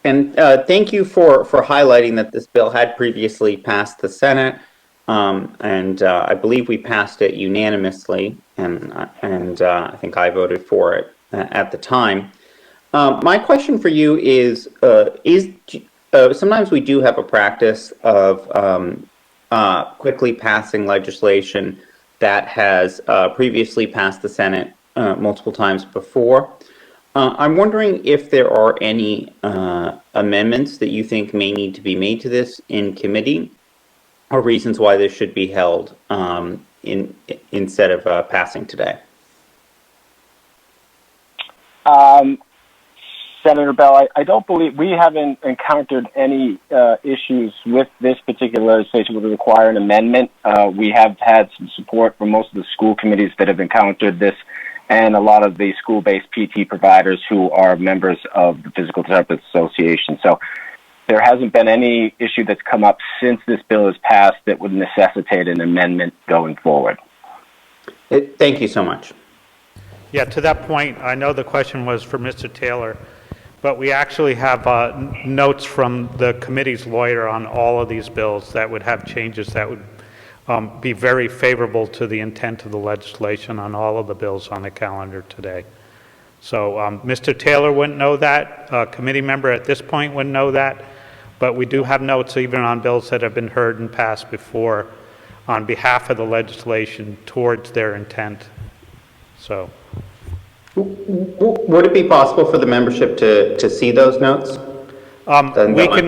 And thank you for highlighting that this bill had previously passed the Senate, and I believe we passed it unanimously, and I think I voted for it at the time. My question for you is sometimes we do have a practice of quickly passing legislation that has previously passed the Senate multiple times before. I'm wondering if there are any amendments that you think may need to be made to this in committee, or reasons why this should be held instead of passing today. Senator Bell, I don't believe we haven't encountered any issues with this particular legislation would require an amendment. We have had some support from most of the school committees that have encountered this, and a lot of the school-based PT providers who are members of the Physical Therapist Association. So there hasn't been any issue that's come up since this bill is passed that would necessitate an amendment going forward. Thank you so much. Yeah, to that point, I know the question was for Mr. Taylor, but we actually have notes from the committee's lawyer on all of these bills that would have changes that would be very favorable to the intent of the legislation on all of the bills on the calendar today. So Mr. Taylor wouldn't know that, a committee member at this point wouldn't know that, but we do have notes even on bills that have been heard and passed before on behalf of the legislation towards their intent. So. Would it be possible for the membership to see those notes? We can,